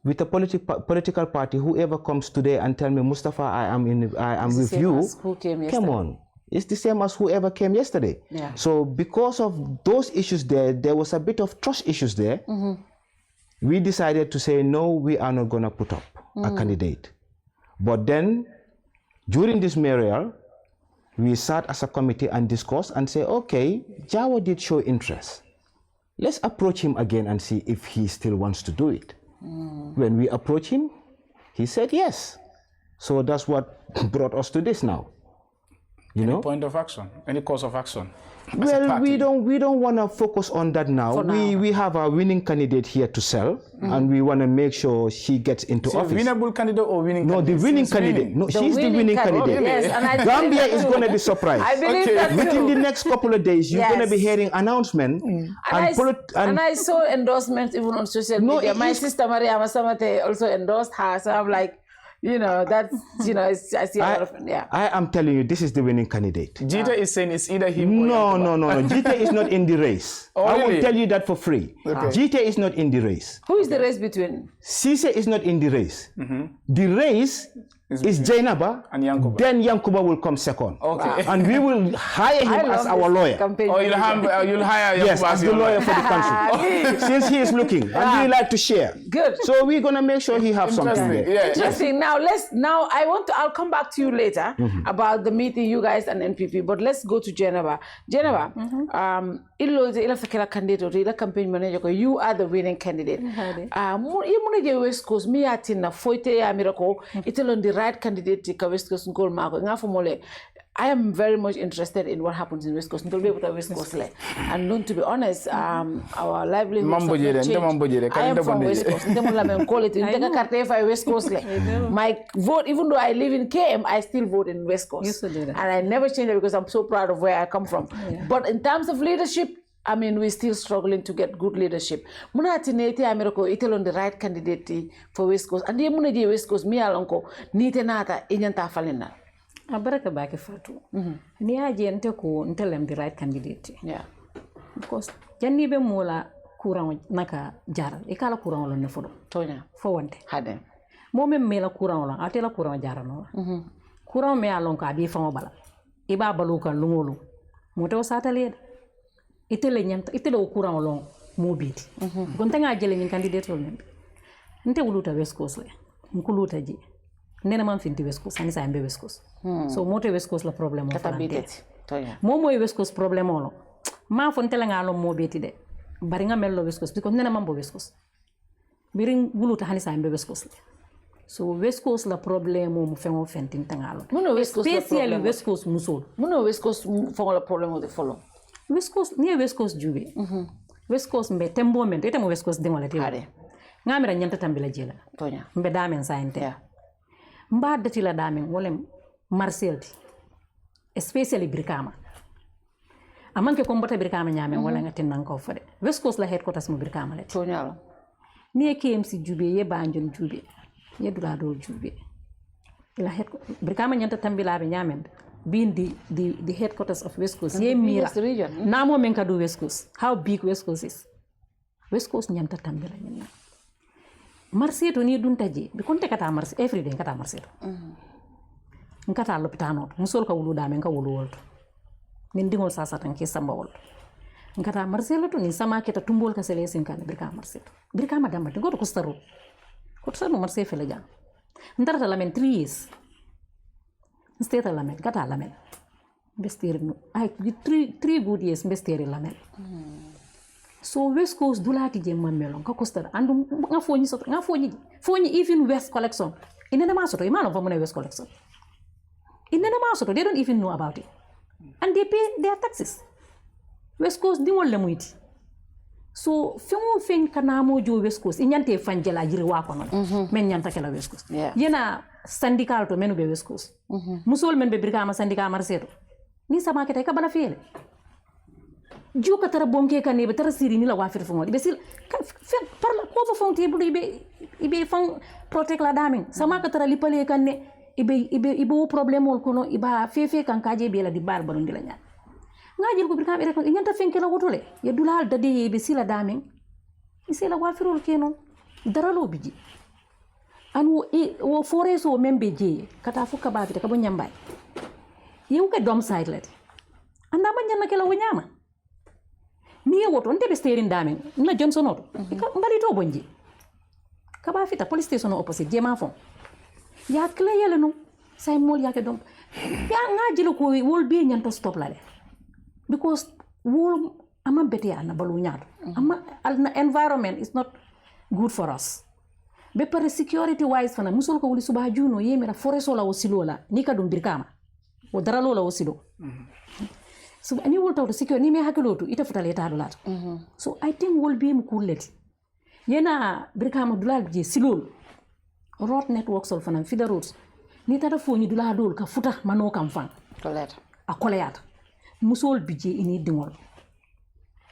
with a political party, whoever comes today and tell me, Mustapha, I am with you, Who came yesterday? come on. It's the same as whoever came yesterday. Yeah. So because of those issues there was a bit of trust issues there. We decided to say, no, we are not going to put up a candidate. But then, during this mayoral, we sat as a committee and discussed and say, okay, Jawo did show interest. Let's approach him again and see if he still wants to do it. When we approached him, he said yes. So that's what brought us to this now. You know? Point of action, any course of action. Well, we don't want to focus on that now. We have a winning candidate here to sell, and we want to make sure she gets into office. Winnable candidate or winning candidate? No, the winning candidate. No, she's the winning candidate. Yes, and Gambia is going to be surprised. I believe that too. Within the next couple of days, you're going to be hearing announcement. And I saw endorsements even on social media. My sister Maria Masamate also endorsed her, so I'm like, you know, that's, you know, I see a lot of, I am telling you, this is the winning candidate. Jita is saying it's either him or No. Jita is not in the race. I will tell you that for free. Jita is not in the race. Who is the race between? Sise is not in the race. The race is Jainaba, and Yankuba. Then Yankuba will come second. Okay. And we will hire him as our lawyer. Oh, you'll hire Yankuba yes, as the lawyer for the country. Since he is looking and we like to share. Good. So we're gonna make sure he has something there. Yeah. Interesting. Now I'll come back to you later about the meeting you guys and NPP, but let's go to Jainaba. Jainaba, candidate, campaign manager, you are the winning candidate. West Coast, me atina foite ya miracle, it's on the right candidate to West Coast goal mark. I am very much interested in what happens in West Coast. West Coast, and known to be honest, our livelihoods have changed. I am from West Coast. West Coast. My vote, even though I live in KM, I still vote in West Coast, and I never change it because I'm so proud of where I come from. But in terms of leadership, I mean, we're still struggling to get good leadership. Muna tinete Americo itel on the right candidate for West Coast, and the muna West Coast mi alonko nite nata inyanta falena. Abaraka BAC Fatou. Ni aje nte ko ntelem the right candidate. Yeah. Because janni be mola courant naka jaral e kala courant lo ne fodo. Tonya. Fo wonte. Hade. Mo mem mela courant lo atela courant jaral no. Courant me alonko abi famo bala. Iba balu kan lungolu. Moto satale. Itele nyanta itele o courant lo mo biti. Gonta nga jele nyin candidate lo ne. Nte wuluta West Coast le. Nkuluta ji. Nena man finti West Coast, anisa ambe West Coast. So moto West Coast la problem o falante. Mo West Coast problem o lo. Ma fontela nga lo mo beti de. Bari nga mello West Coast because nena man bo West Coast. Biring buluta hanisa ambe West Coast. So West Coast la problem o mo fengo fenting tangalo. Especially West Coast musol. Muno West Coast fengo la problem o de follow. West Coast ni West Coast jube. West Coast mbe tembo men ete mo West Coast dingole te. Nga mira nyanta tambila jela. Tonya. Mbe damen sainte. Mba dati la damen wolem Marcel especially Brikama amanke ko mbota Brikama nyame wala ngati nanko fode West Coast la headquarters mo Brikama le tonyalo ni KMC jube ye banjon jube ye dula do jube la headquarters Brikama nyanta tambila be nyamen being the headquarters of West Coast ye mira namo men ka do West Coast how big West Coast is West Coast nyanta tambila nyina Marseto ni duntaje bi konte kata Marseto every day kata Marseto nkata lopitano musol ka wulu dame ka wulu wolto nin dingol sasa tan ke samba wolto ngata Marcelo to ni sama keta tumbol ka sele sin kan birka Marcelo birka madam to goto ko staru Marcelo fele jang ndarata lamen 3 years steta lamen kata lamen bestir no ay 3 good years bestir lamen so West Coast dulati je mamelon ka costa andu nga foñi even West collection inena ma soto imano famune West collection inena ma soto they don't even know about it and they pay their taxes West Coast dingol le muyti so fengo fen kanamo jo West Coast inyante fanjela jiri wa kono men nyanta kala West Coast yena syndical to menu be West Coast musol men be birkama syndicat marseto ni sama kete ka bana fele Juka tara bonke kane be tara siri ni la wafir fongo be sil parla ko fo fonti bu ibe fon protect la damin sama ka tara lipale kane ibe problème wol kono iba fefe kan kaje be la di bar barundi la nya ngajil ko birkam ere ko nyanta fenke la wotole ya dulal dade be sila damin isela wafirol keno daralo biji anu wo foreso membe je kata fuka ba fita ka bo nyambay yew ka dom side let anda man nyanna kala wonyama ni woto nte be steering damen na Johnson oto mbali to bonji kaba fita police station opposite jema fon ya kla yele no say mol ya ke dom ya ngajilo ko wol be nyanto stop la de because wol ama bete ya na balu nyaato ama environment is not good for us be pare security wise fana musul ko wuli suba juno yemira foreso la wosilola ni ka dum birkama o daralo la wosilo so any will talk to secure ni me hakilotu ita futale ta dolat so I think will be mkuleti yena birkama dulal je silol road network sol fana fi the roads ni tata foni dula dol ka futa mano kam fan tolet a koleyata musol bije ini dingol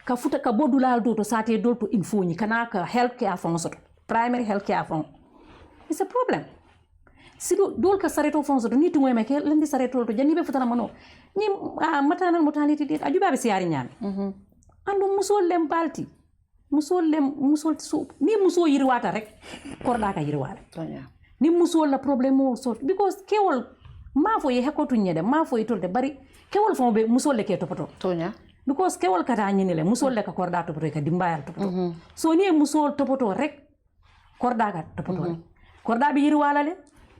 ka futa ka bodulal do to sate dol to infoni kana ka health care fon soto primary health care fon it's a problem sido dol ka sareto fon soto ni tungoy make lendi sareto to jani be futana mano ni maternal mortality rate ajuba be siari nyami andu musol lem balti musol so ni muso yirwata rek korda ka yirwala ni musol la problème so because kewol ma fo ye hakotu nyede ma fo yitolde bari kewol fo be musol le ke topoto tonya because kewol kata nyini le musol le ka korda topoto ka dimbayal topoto so ni musol topoto rek korda ka topoto rek korda be yirwala le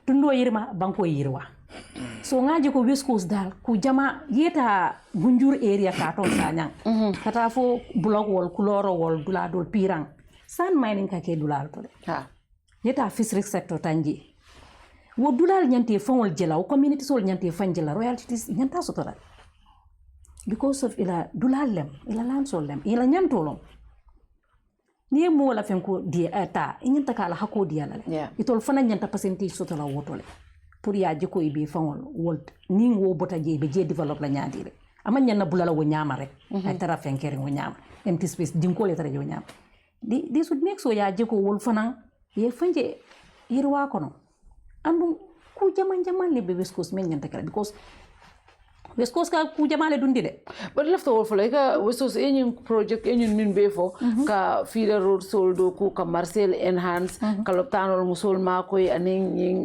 tundo yirma banko yirwa so ngaji ko West Coast dal ku jama yeta gunjur area ka ton sanyang kata fo block wol kuloro wol dula dol pirang san mining ka ke dulal to ha yeta fishery sector tanji wo dulal nyante fongol jela o community sol nyante fanjela royalties nyanta sotora because of ila dulal lem ila land sol lem ila nyantolom ni mo la fenko di eta nyanta kala hako di ala itol fana nyanta percentage sotora wotole pour ya jiko ibe fangol wolt ni wo bota je be je develop la nyaadire ama nyanna bulala wo nyama rek ay tara fenkere wo nyama empty space dinko le tara jo nyama di should make so ya jiko wol fanan ye fanje yirwa kono andu ku jaman le be West Coast men nyanta kala because West Coast ka ku jamale dundi de but left over for like West Coast any project any min be fo ka feeder road soldo ku ka Marcel enhance ka loptanol musol ma koy aning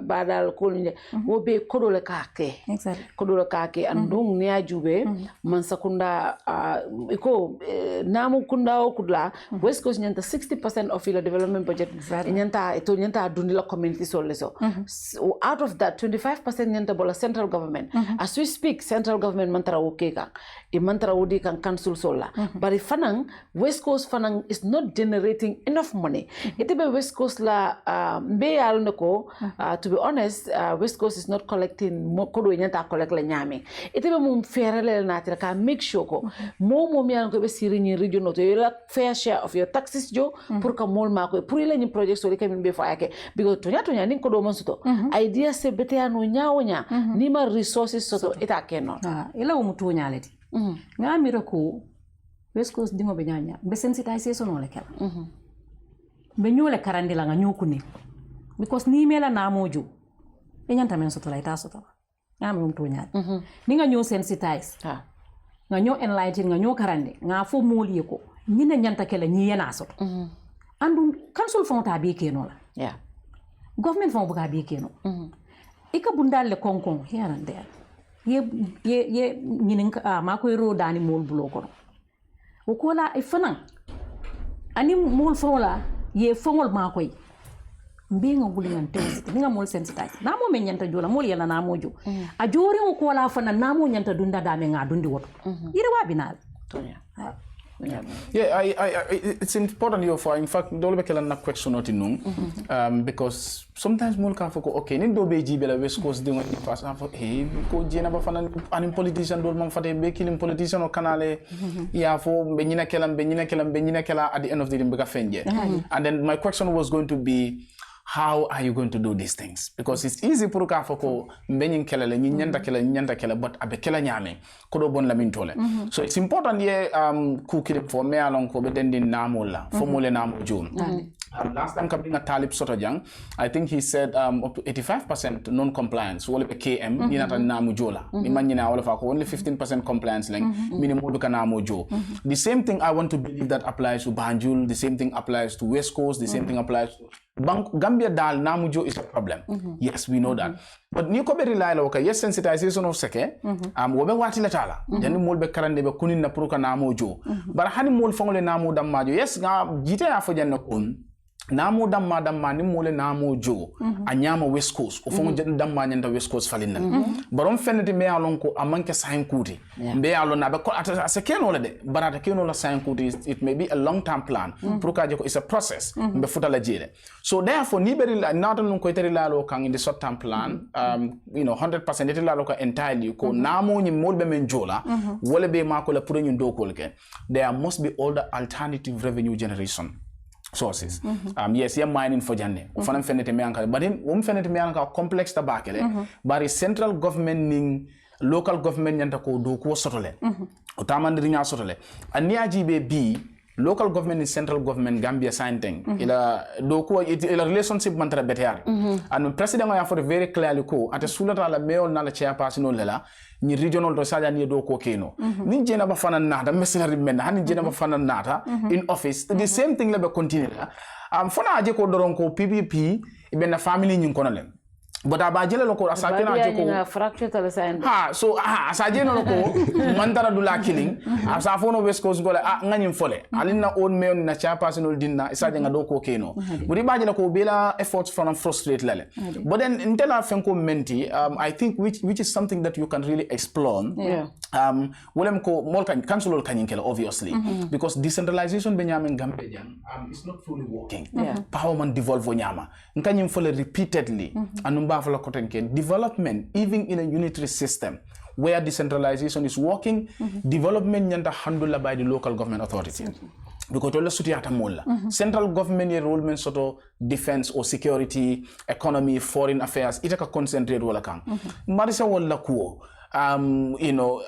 badal ko ni wo be kodole kake exactly kodole kake andung ne ajube man sakunda iko namu kunda o kudla West Coast nyanta 60% of the development budget nyanta dundi la community sol leso out of that 25% nyanta bola central government as we speak central government mantara wokeka e mantara wodi kan council sola but fanang West Coast fanang is not generating enough money itebe West Coast la be yal nako to be honest West Coast is not collecting kodo nyanta collect la nyame itebe mum ferele na tira ka make sure ko mo mi an ko be siri ni region to la fair share of your taxes jo pour ka mol ma ko pour la ni project so kamin be fa yake because tonya ni kodo mon soto idea se beteano nyawonya ni ma resources soto ita kenon ila wo mutu nyaleti ngamira ko West Coast dingo be nyanya be sensitization ole kala be nyole karandila nga nyokuni because ni mela na mojo e nyanta men soto la ita soto ngam mutu nyali ni nga nyo sensitize nga nyo enlighten nga nyo karande nga fo moli ko nyina nyanta kala nyi yana soto andu council fon ta be kenola government fon buka be keno ika bundal le konkon here and there ye nyinin ma koy ro dani mol bulo ko Wokola ifana ani mol fola ye fongol makoy mbinga wulingan tewsiti ninga mol sensitize namo men nyanta jola mol yala namo jo a jori ko la fana namo nyanta dunda dame nga dundi woto yiri wabinal Yeah, it's important here for, in fact, don't be na question not in because sometimes more can focus. Okay, need do be jibela West Coast doing it fast. Hey, ko Jainaba fan an politician do man fate be killing politician or canale. Yeah, for benina kela at the end of the day bega fenje. And then my question was going to be, how are you going to do these things? Because it's easy for ka foko mbenin kelele nyanda kela but abe kela nyame kodo bon la mintole. So it's important here ku kilip for me along ko be dendin namola formule namo jum. Last time coming at Talib Sotojang, I think he said up to 85% non-compliance. Wole be KM ni nata namu jola. Imagine all of our only 15% compliance leng minimum be namu jo. The same thing I want to believe that applies to Banjul. The same thing applies to West Coast. The same thing applies to Gambia dal namujo is a problem. Yes, we know that. But ni ko be rely la okay, yes sensitization of seke wobe wati la tala. Then mol be karande be kunin na puruka namujo. But hani mol fongole namu damajo. Yes, nga jite afo janna kun namu damma ni mole namu jo anyama West Coast o fongo damma nyanda West Coast falina barom fenete me alon ko amanke sain kuti be alon na be ko asekeno la de barata keno la sain kuti it may be a long term plan prokaje ko is a process be futala jele so therefore ni beri not non ko teri la lo kan in the short term plan 100% it la lo ka entirely ko namu ni molbe men jola wala be mako la pour ñu dokol ke there must be all the alternative revenue generation sources. Yes, you're mining for Janne. Ufanam fenete me anka, but in fenete me anka complex tabakele. But central government ning local government nyanta ko do ko sotole. Otamand rinya sotole. Ania GBB local government and central government Gambia sign thing. Ila do ko ila relationship mantra better. And president ya for very clearly ko at sulata la mayor na la chairperson no lela. Ni regional to saja ni do ko keno ni Jainaba fana nata mercenary men hani Jainaba fana nata in office the same thing le be continue fana aje ko doron ko PPP be na family nyin kono lem but abajele loko asake na aje ko fracture tele sa so asaje no ko mantara dula killing asa fono West Coast gole nganyim fole alina own me on na chairperson dinna isaje nga do ko keno buri bajele ko bela efforts from frustrate lele but then intela fenko menti I think which is something that you can really explore wolem ko molkan council kanyinkela obviously because decentralization benyamin Gambia is not fully working power man devolve nyama nkanyim fole repeatedly development even in a unitary system where decentralization is working development nyanta handled by the local government authorities because all the mola central government enrollment sort of defense or security economy foreign affairs it ka concentrate wala kan marisa wala ko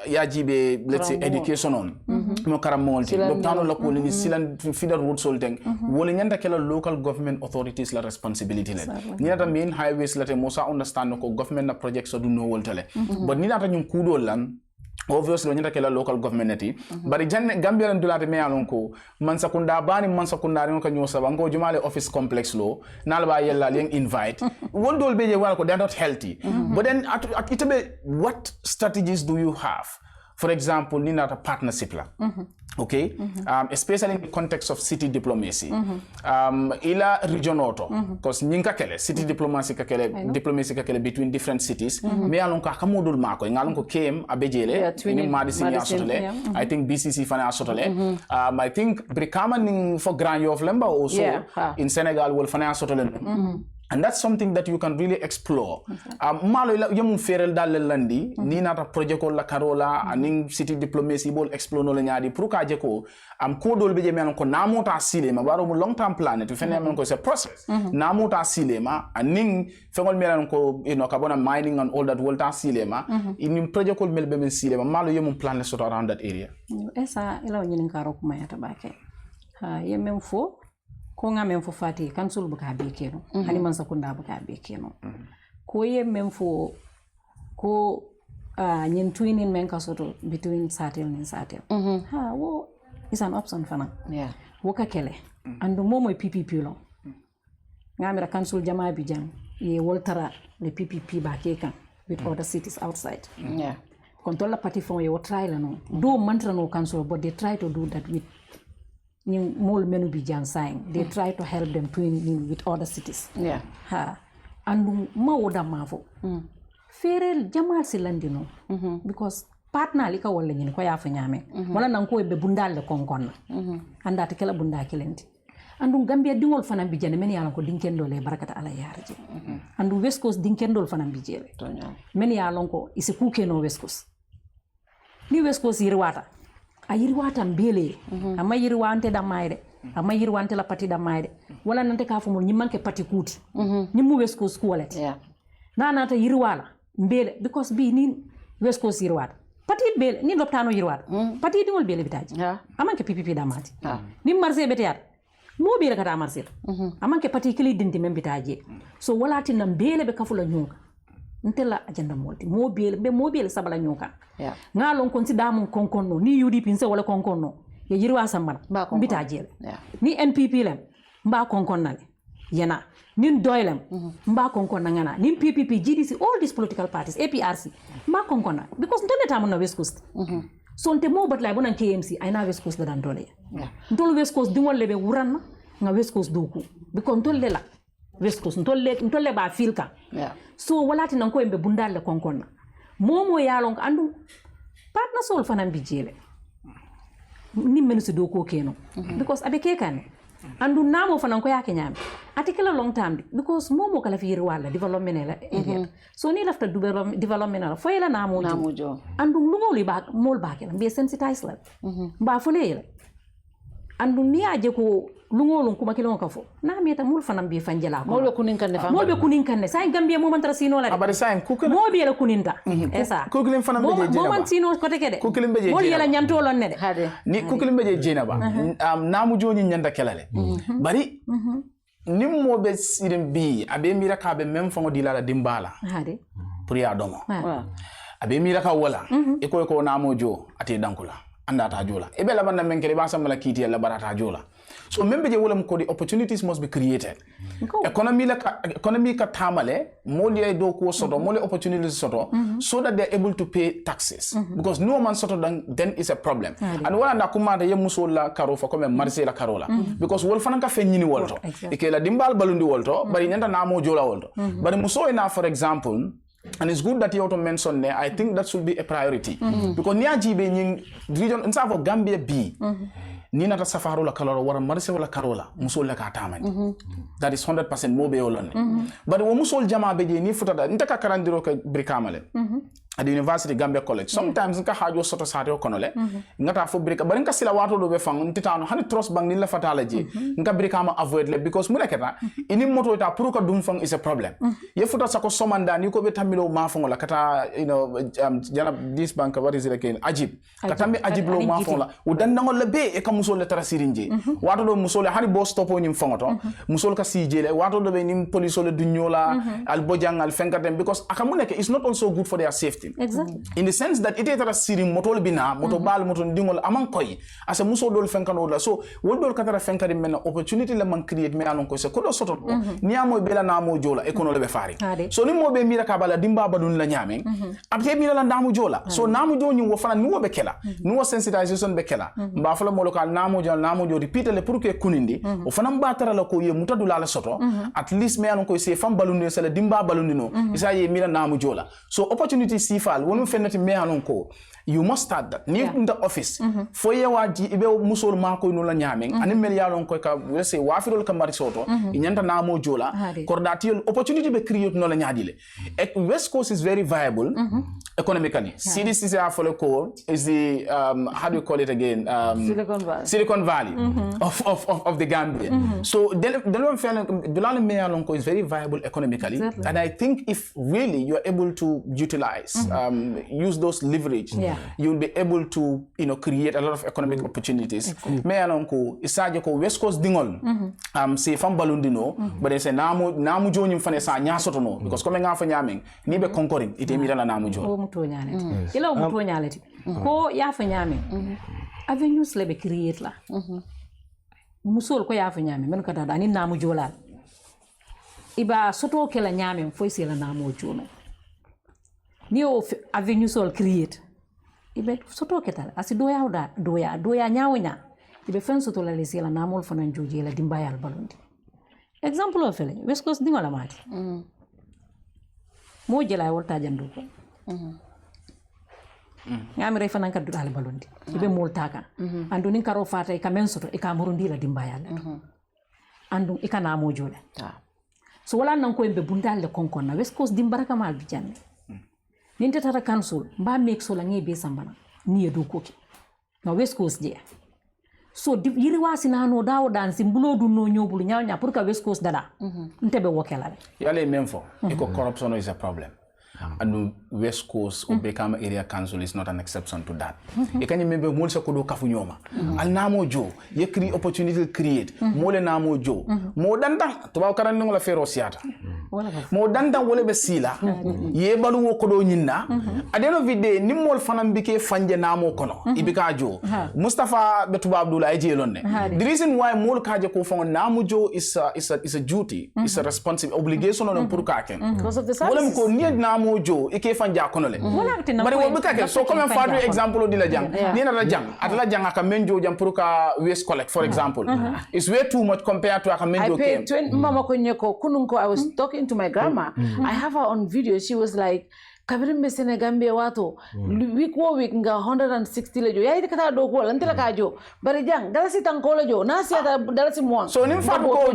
yajibe let's say education on mo karamol ti loptano la ko ni silan feeder road solteng wala nyanda kala local government authorities la responsibility le ni nata main highways la te mosa understand ko government na projects do no woltale but ni nata nyum kudo lan obviously nyata kala local government nati bari janne Gambia ran dulate me alon ko man sakunda bani man sakunda ren ko nyosa bango jumale office complex lo nalba yella len invite wondol beje wala ko they are not healthy but then at itabe what strategies do you have for example ni nata partnership la okay especially in the context of city diplomacy ila region auto because nyinka kele city diplomacy kakele between different cities me alon ka kamodul mako ngalon ko kem abejele ni madison ya sotole I think BCC fana sotole I think brikama ning for grand of lemba also in Senegal will fana sotole and that's something that you can really explore. Malo yamun ferel dal landi ni nata project la karola aning city diplomacy bol explore no nyadi pour ka jeko ko dol beje men ko namota silema baro mu long term plan to fene men ko c'est process namota silema aning fengol men ko carbon mining and all that volta silema in project ko mel be men silema malo yamun plan le sort around that area esa ila nyin karo kuma ya tabake yemem fo ko nga men fo fati council buka be keno hani man sakunda buka be keno ko ye men fo ko nyin twinin men kasoto between satel and satel wo is an option fana wo ka kele andu momo PPP lo ngamira council jama bi jang ye woltara le PPP ba ke kan with other cities outside control la party from your trial no do mantra no council but they try to do that with more menu be jan sign they try to help them to in with other cities ha and ma woda mafo ferel jamal silandino because partner lika wala nyini ko ya fa nyame wala nan ko be bundal le konkon anda ta kala bunda kilenti andu gambia dingol fana bi jene men yalon ko dinkendo le barakata ala yarje andu west coast dinkendo fana bi jele men yalon ko isi kukeno west coast ni west coast yirwata a yirwata mbele ama yirwante da mayde ama yirwante la pati da mayde wala nante ka fumul ni manke pati kuti ni mu west coast quality na ta yirwala mbele because bi ni west coast yirwata pati bele ni loptano yirwata pati dingol bele bitaji amanke PPP da mati ni marse betiyat mo bele kata marse amanke pati kili dinti membitaji so wala tinna mbele be kafula nyuka ntela agenda molti mo bele sabala nyuka ngalon consider mun konkonno ni UDP nse wala konkonno ye yirwa sambana bitaji ni NPP lem mba konkonnale yana nin doylem mba konkonna ngana nin PPP GDC all these political parties APRC mba konkonna because ntole tamu na West Coast so nte mo bat lay bonan KMC ayna West Coast la dan dole ntol West Coast dingol lebe wuranna nga West Coast doku because ntole la West Coast ntole ba filka so walati nan ko embe bundal le konkonna momo yalon andu partner sol fanan bijele ni menusi doko keno because abeke kan andu namo fanan ko yake nyame atikela long time because momo kala fi wala development la area so ni lafta development la foyela namo jo andu ngoli ba mol ba kala be sensitize la ba folela andu ni aje ko lungolun kuma kilon kafo na meta mul fanam bi fanjela ko molbe kunin kanne say gambia mo man trasino la abare say kukul mo bi la kuninta esa kukulin fanam be jena mo man sino ko teke de kukulin be jena mo yela nyanto lon ne de ni kukulin be jena ba namu joni nyanda kelale bari nim mo be sirim bi abe mira ka be mem fango dilala dimbala hade pour ya domo abe mira ka wala e ko namu jo ate dankula anda ta jola e be la banda men kele ba samala kiti la barata jola so membe je wala ko the opportunities must be created economy ka tamale moli do ko soto moli opportunities soto so that they are able to pay taxes because no man soto then is a problem and wala na kuma da yemuso la karo fa comme marché la karola because wol fanan ka fe nyini wolto e ke la dimbal balundi wolto bari nyanda na mo jola wolto bari muso ina for example. And it's good that you also mentioned there. I think that should be a priority. Because niya jibe nying region insa for Gambia B. Ni nata safaro la kalora wara marse wala karola musol la ka tamani. That is 100% mo be olone. But wo musol jama beje ni futada ntaka karandiro ka brikamale. At the University Gambia College. Sometimes nka hajo soto sate konole. Ngata fo brika bari nka sila wato do be fang ntitano hani trust bang ni la fatala je. Nka brikama avoid le because muleketa ini moto ta pour ka dum fang is a problem. Ye futa sako somanda ni ko be tamilo ma fang la kata jana this bank what is it again ajib. Kata mi ajib lo ma fang la udan ngol le be e ka musol le tara sirinje. Wato do musol hani bo stopo nyim fangoto. Musol ka sije le wato do be nim police le dunyola al bojang al fenkatem because akamuneke is not also good for their safety. Exactly. In the sense that it is a siri motol bina motobal moton dingol amang koy as a muso dol fenkano la so wol dol katara fenkari men opportunity le man create me alon ko se ko do soto ni amo bela na mo jola e kono le be fari so ni mo be mira ka bala dimba badun la nyame abte mira la namu jola so namu jo ni wo fana ni wo be kela ni wo sensitization be kela mba fala mo lokal namu jo repeat le pour que kunindi o fana mba tara la ko ye mutadu la soto at least me alon ko se fam balunde se le dimba balundino isa ye mira namu jola so opportunity sifal wonu fenati me alon ko you must start that ni in the office fo ye waji ibe musol ma ko no la nyamen ani mel yalon ko ka wese wafirol ka mari soto nyanta na mo jola coordination opportunity be create no la nyaadile West Coast is very viable economically CDC for ko is the how do you call it again Silicon Valley of the Gambia so delon fenal me alon ko is very viable economically and I think if really you are able to utilize use those leverage you'll be able to create a lot of economic opportunities me alon ko isaje ko West Coast dingol say fam balundino but they say namu joni fane sa nyasoto no because comme nga fa nyameng ni be conquering ite mi dala namu jo muto nyaleti ila muto nyaleti ko ya fa nyameng avenues lebe create la musol ko ya fa nyameng men ka dada ni namu jolal iba soto kala nyameng foi se la namu jono ni o avenues all create ibe soto ketal asi doya oda doya nyawonya ibe fen soto la lesela namol fanan joji la dimbayal balondi example of fele West Coast dingola mati mo jela wolta jandu ko ngami re fanan kaddu dal balondi ibe moltaka andu nin karo fata e kamen soto e kamurundi la dimbayal andu e kana mo jole so wala nan ko embe bundal le konkon na West Coast dimbaraka mal bi janne ninte tata council mba make so la ngebe sambana ni edo koki na West Coast je so yiri wasi na no dawo dan simbulo du no nyobulu nyawnya pour ka West Coast dada ntebe wokela yale memfo iko corruption is a problem and West Coast Obekama Area Council is not an exception to that. Ikanye membe mulsa kudo kafunyoma. Al namo jo, ye create opportunity create. Mole namo jo. Mo dandan to ba karan ngola fero siata. Mo dandan wole be sila. Ye balu wo kodo nyinna. Adeno vide ni mol fanam bike fanje namo kono. Ibika jo. Mustapha betuba Abdullah eje lonne. The reason why mol kaje ko fon namo jo is a duty, is a responsibility, obligation on pour kaken. Because of the services. Ko ni namo jo ike fanja konole bari wo bika ke so comme fadu example di la jang ni na la jang atala jang aka menjo jam pour ka waste collect for example it's way too much compared to aka menjo came mama ko nyeko kununko I was talking to my grandma I have her on video she was like kabirimbe Senegambia wato week nga 160 lejo yayi kata do ko lantela kajo bari jang dalasi tanko lejo nasi ata dalasi mo so nim fadu ko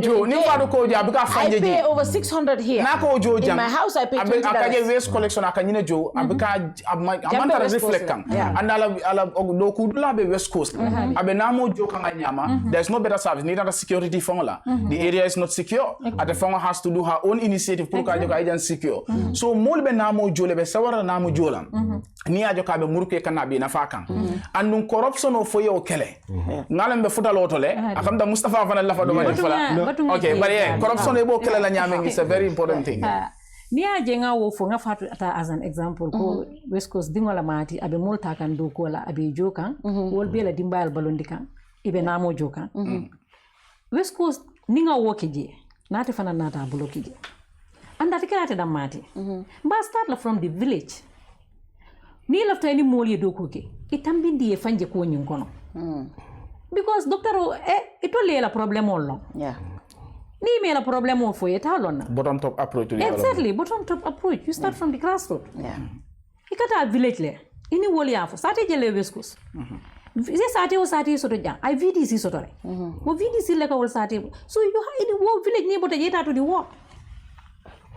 jo abika fanje ji I pay over 600 here na ko jo jang in my house I pay $20 akaje waste collection akanyine jo abika amanta reflect kan and ala do ku la be West Coast abe namo jo kan nyama there's no better service neither security formula the area is not secure at the farmer has to do her own initiative pour ka jo ka agent secure so mol be namo jo le sawara namu jolam ni ajo kabe muruke kanabi na fakan andun corruption of foyo kele ngalam be futa lotole akamda Mustapha fana lafa do mari fala okay but corruption ebo kele la nyame is a very important thing ni aje nga wo fo nga fatu ata as an example ko West Coast dingola mati abe molta kan do ko la abe jokan wol be la dimbayal balondi kan ibe namo jokan West Coast ninga wo keje nati fana nata blokije anda tikate da mati ba start la from the village ni lafta ni moli do ko ke itambindi e fanje ko nyin kono because doctor ito le la problem ollo ni me la problem o fo eta lonna bottom top approach to exactly bottom top approach you start from the grassroots ikata village le ini woli afo sate jele West Coast sate so to jang I VDC so to re wo VDC le ka wol sate so you ha ini wo village ni bota yeta to the work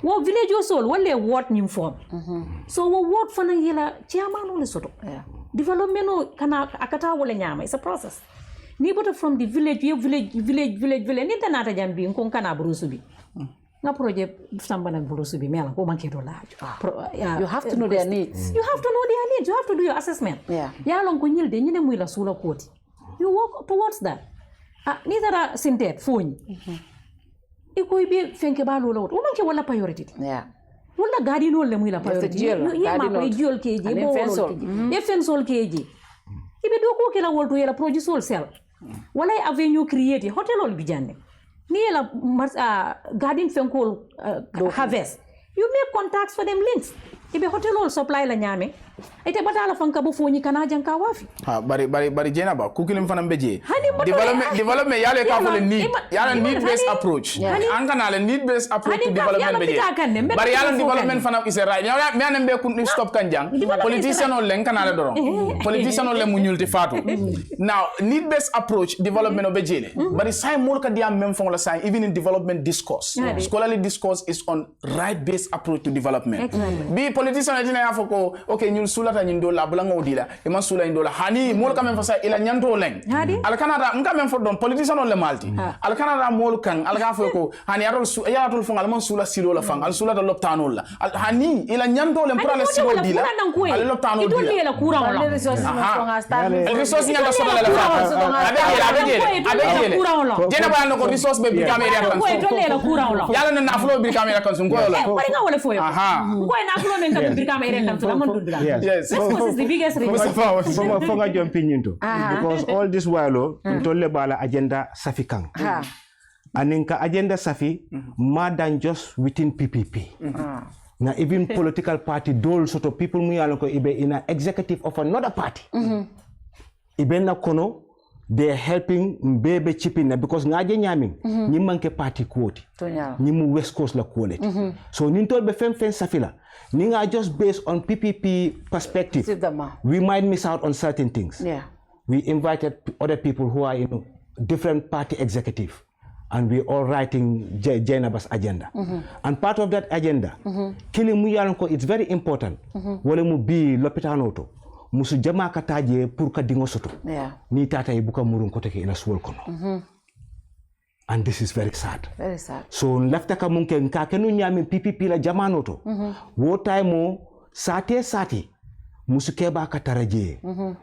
wo village o sol wala ward nim form so wo ward fana yela chairman ole soto development no kana akata wala nyama it's a process ni bota from the village village ni tanata jambi kon kana brusubi na project sambana brusubi mela ko manke do la you have to know their needs you have to do your assessment ya lon ko nyilde nyine muy la sula koti you work towards that ni dara sintet foni iko ibe fenke ba lolo o manke wala priority wala gadi no le muy la priority ma ko jol keje bo wolo keje fensol keje ibe do ko kala wolto yela produce wol sel wala avenue create hotel ol bijande ni yela garden fenkol harvest you make contacts for them links ibe hotel ol supply la nyame ite batala fanka bo foni kana janka wafi bari Jainaba kukilim fanam beje development yale ka fole need based approach angana le need based approach to development beje bari yale development fanam is a right me anem be kun stop kanjang politician ol len kana le doron politician ol le munyulti fatu now need based approach development beje bari say mol ka dia même fon la say even in development discourse scholarly discourse is on right based approach to development bi politician dina afoko okay nyul sulata nyindo la bulanga odila e man sula indola hani mol kamen fa sa ila nyanto leng al canada ngam men fo don politician on le malti al canada mol kan al ga fo ko hani yaratol fo ngal man sula silo la fang al sula da loptano la hani ila nyanto le pour la silo dila al loptano dila ido le courant la resource nyanga so la abegele jena ba no ko resource be bi camera kan ko ido le courant la yalla na aflo bi camera kan so ko la bari nga wala fo yo ko na aflo men kan bi camera kan so amon dudra yes this is the biggest reason fonga jumping into because all this while tolle bala agenda safikang aninka agenda safi more than just within PPP Nga even political party dole soto people mu yalon ko ibe in a executive of another party. Ibe na kono they are helping mbebe chipping because ngaje nyaming ni manke party quote ni mu West Coast la quality so nintol be fem safila ni nga just based on PPP perspective we might miss out on certain things. We invited other people who are in different party executive and we all writing Jainaba's agenda and part of that agenda kili mu yalon ko it's very important wala mu bi l'hôpital to musu jama kataje pour ka dingo soto ni tata e buka murun ko take ila suwol kono and this is very sad so lafta ka munke nka kenu nyami PPP la jamano to wo time sati musu keba ka taraje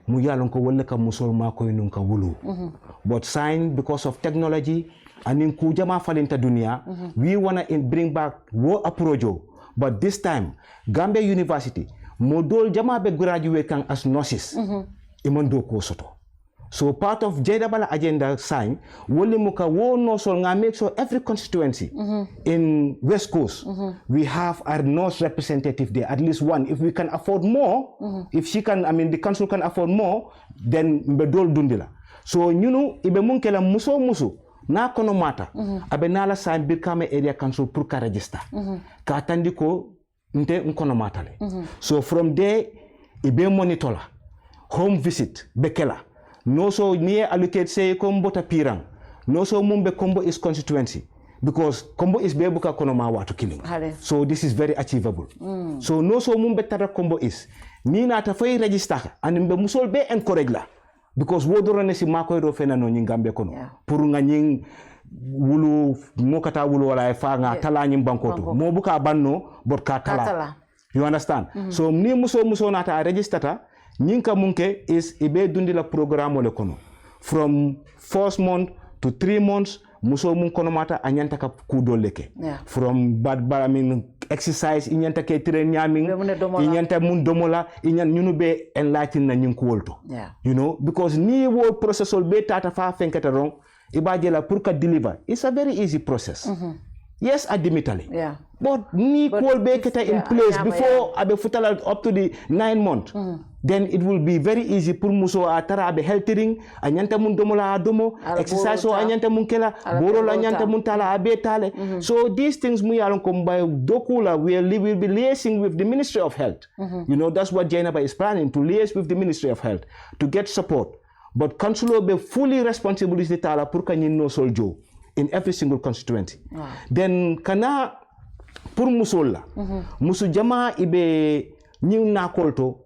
mu yalon ko wala ka musol ma ko nun ka wulu but sign because of technology and in ku jama falinta dunia we wanna bring back wo approach but this time Gambia University modol jama be graduate kan as nurses imando ko soto so part of Jainaba agenda sign wole muka wo no so nga make sure every constituency in West Coast we have our nurse representative there at least one if we can afford more if she can the council can afford more then be dol dundila so ñunu ibe munkela muso na kono mata abe nala sign bir kame area council pour ka register ka tandiko nte nkono matale so from there ibe monitor home visit bekela no so ni allocate say kombo tapirang no so mumbe kombo is constituency because kombo is be buka kono ma watu killing so this is very achievable so no so mumbe tara kombo is ni na ta fay register and mbe musol be encourage la because wodoro ne si makoy do fena no nyingambe kono pour nga nying wulu mokata wulu wala fa nga tala nyim bankoto mo buka banno bot ka tala you understand so ni muso nata register nyinka munke is ibe dundi la programme le kono from 1st month to 3 months muso mun kono mata anyanta ka kudo leke from bad exercise inyanta ke train nyaming inyanta mun domola inyan ñunu be enlighten na ñinku wolto you know because ni wo process be tata fa fenkata rong ibaje la pour ka deliver it's a very easy process yes admittedly but ni call be keta in place before abe futala up to the 9 months then it will be very easy pour muso atara abe healthing anyanta mun domola domo exercise so anyanta mun kela boro la anyanta mun tala abe tale so these things mu yalon ko by dokula we will be liaising with the Ministry of Health you know that's what Jainaba is planning to liaise with the Ministry of Health to get support but council be fully responsibility tala pour ka no soljo in every single constituency then kana pour musola musu jama ibe nyiw na kolto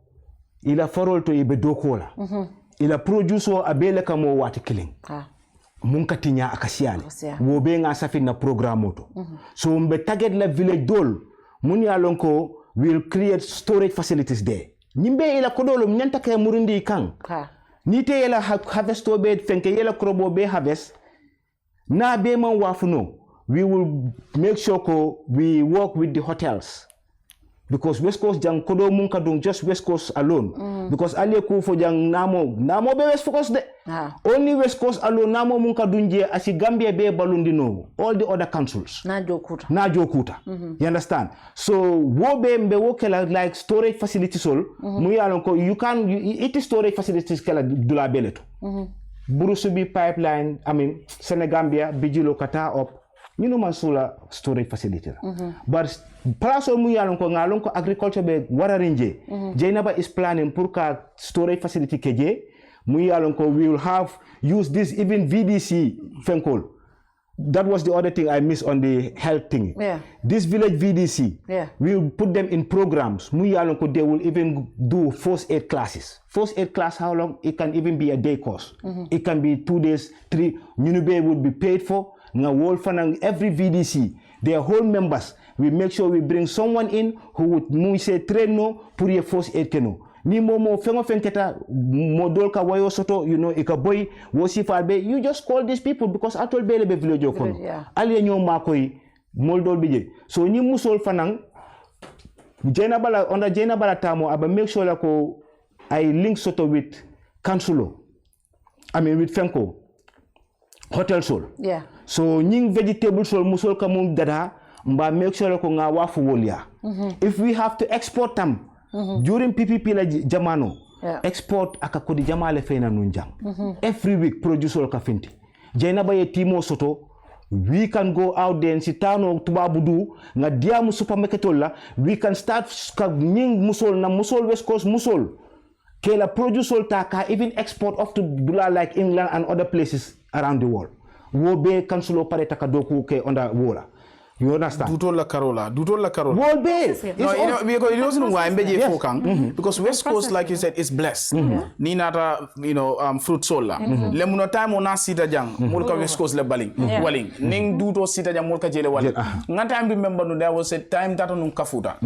ila farolto ibe dokola ila produce o abele kamo wati killing mun katinya akasiale wo be nga safi na programme to so mbe target la village dol mun ya lonko will create storage facilities there nyimbe ila kodolo nyanta kay murundi kan nite ila harvest to be fenke ila krobo be harvest na be man wafuno we will make sure we work with the hotels because West Coast jang kodo mun kadung just West Coast alone because aliye ku fo jang namo be West Coast de only West Coast alone namo mun kadunje asi Gambia be balundino all the other councils na jokuta you understand so wo be mbe wokela like storage facilities all mu yalon ko it is storage facilities kala dula beleto Burusubi pipeline Senegambia bijilo kata op mansula storage facility but place mu yalon ko ngalon ko agriculture be wararinje Jainaba is planning pour ka storage facility keje mu yalon ko we will use this even VDC fenkol that was the other thing I missed on the health thing this village VDC we will put them in programs mu yalon ko they will even do first aid classes how long it can even be a day course it can be 2 days 3 Nyunube would be paid for nga wolfanang every VDC their whole members we make sure we bring someone in who would say train no pour your first aid keno ni momo fengo fenketa modol ka wayo soto ika boy wosi falbe you just call these people because atol bele be village kono ali ñoo makoy moldol bije so ni musol fanang Jainaba la tamo aba make sure ko I link soto with councilo with fenko hotel sol so ñing vegetable sol musol ka mum dada mba make sure ko nga wafu wolia. If we have to export them during PPP la jamano, export aka kodi jamale fena nunjang. Every week producer ka finti. Jainaba ye timo soto. We can go out there and sitano tubabudu nga diamu supermarket la. We can start nying musol na musol West Coast musol. Kela producer taka even export off to Dula like England and other places around the world. Wobe kansulo pare taka doku ke onda wola. You understand? Dutol la Carola. World base. No, because it wasn't why MBJ Fokang. Because West Coast, like you said, is blessed. Ni nata, fruit sola. Lemuno time ona sita jang. Mulka West Coast le baling. Waling. Ning duto sita jang mulka jele waling. Nga time remember no there was a time that on kafuta.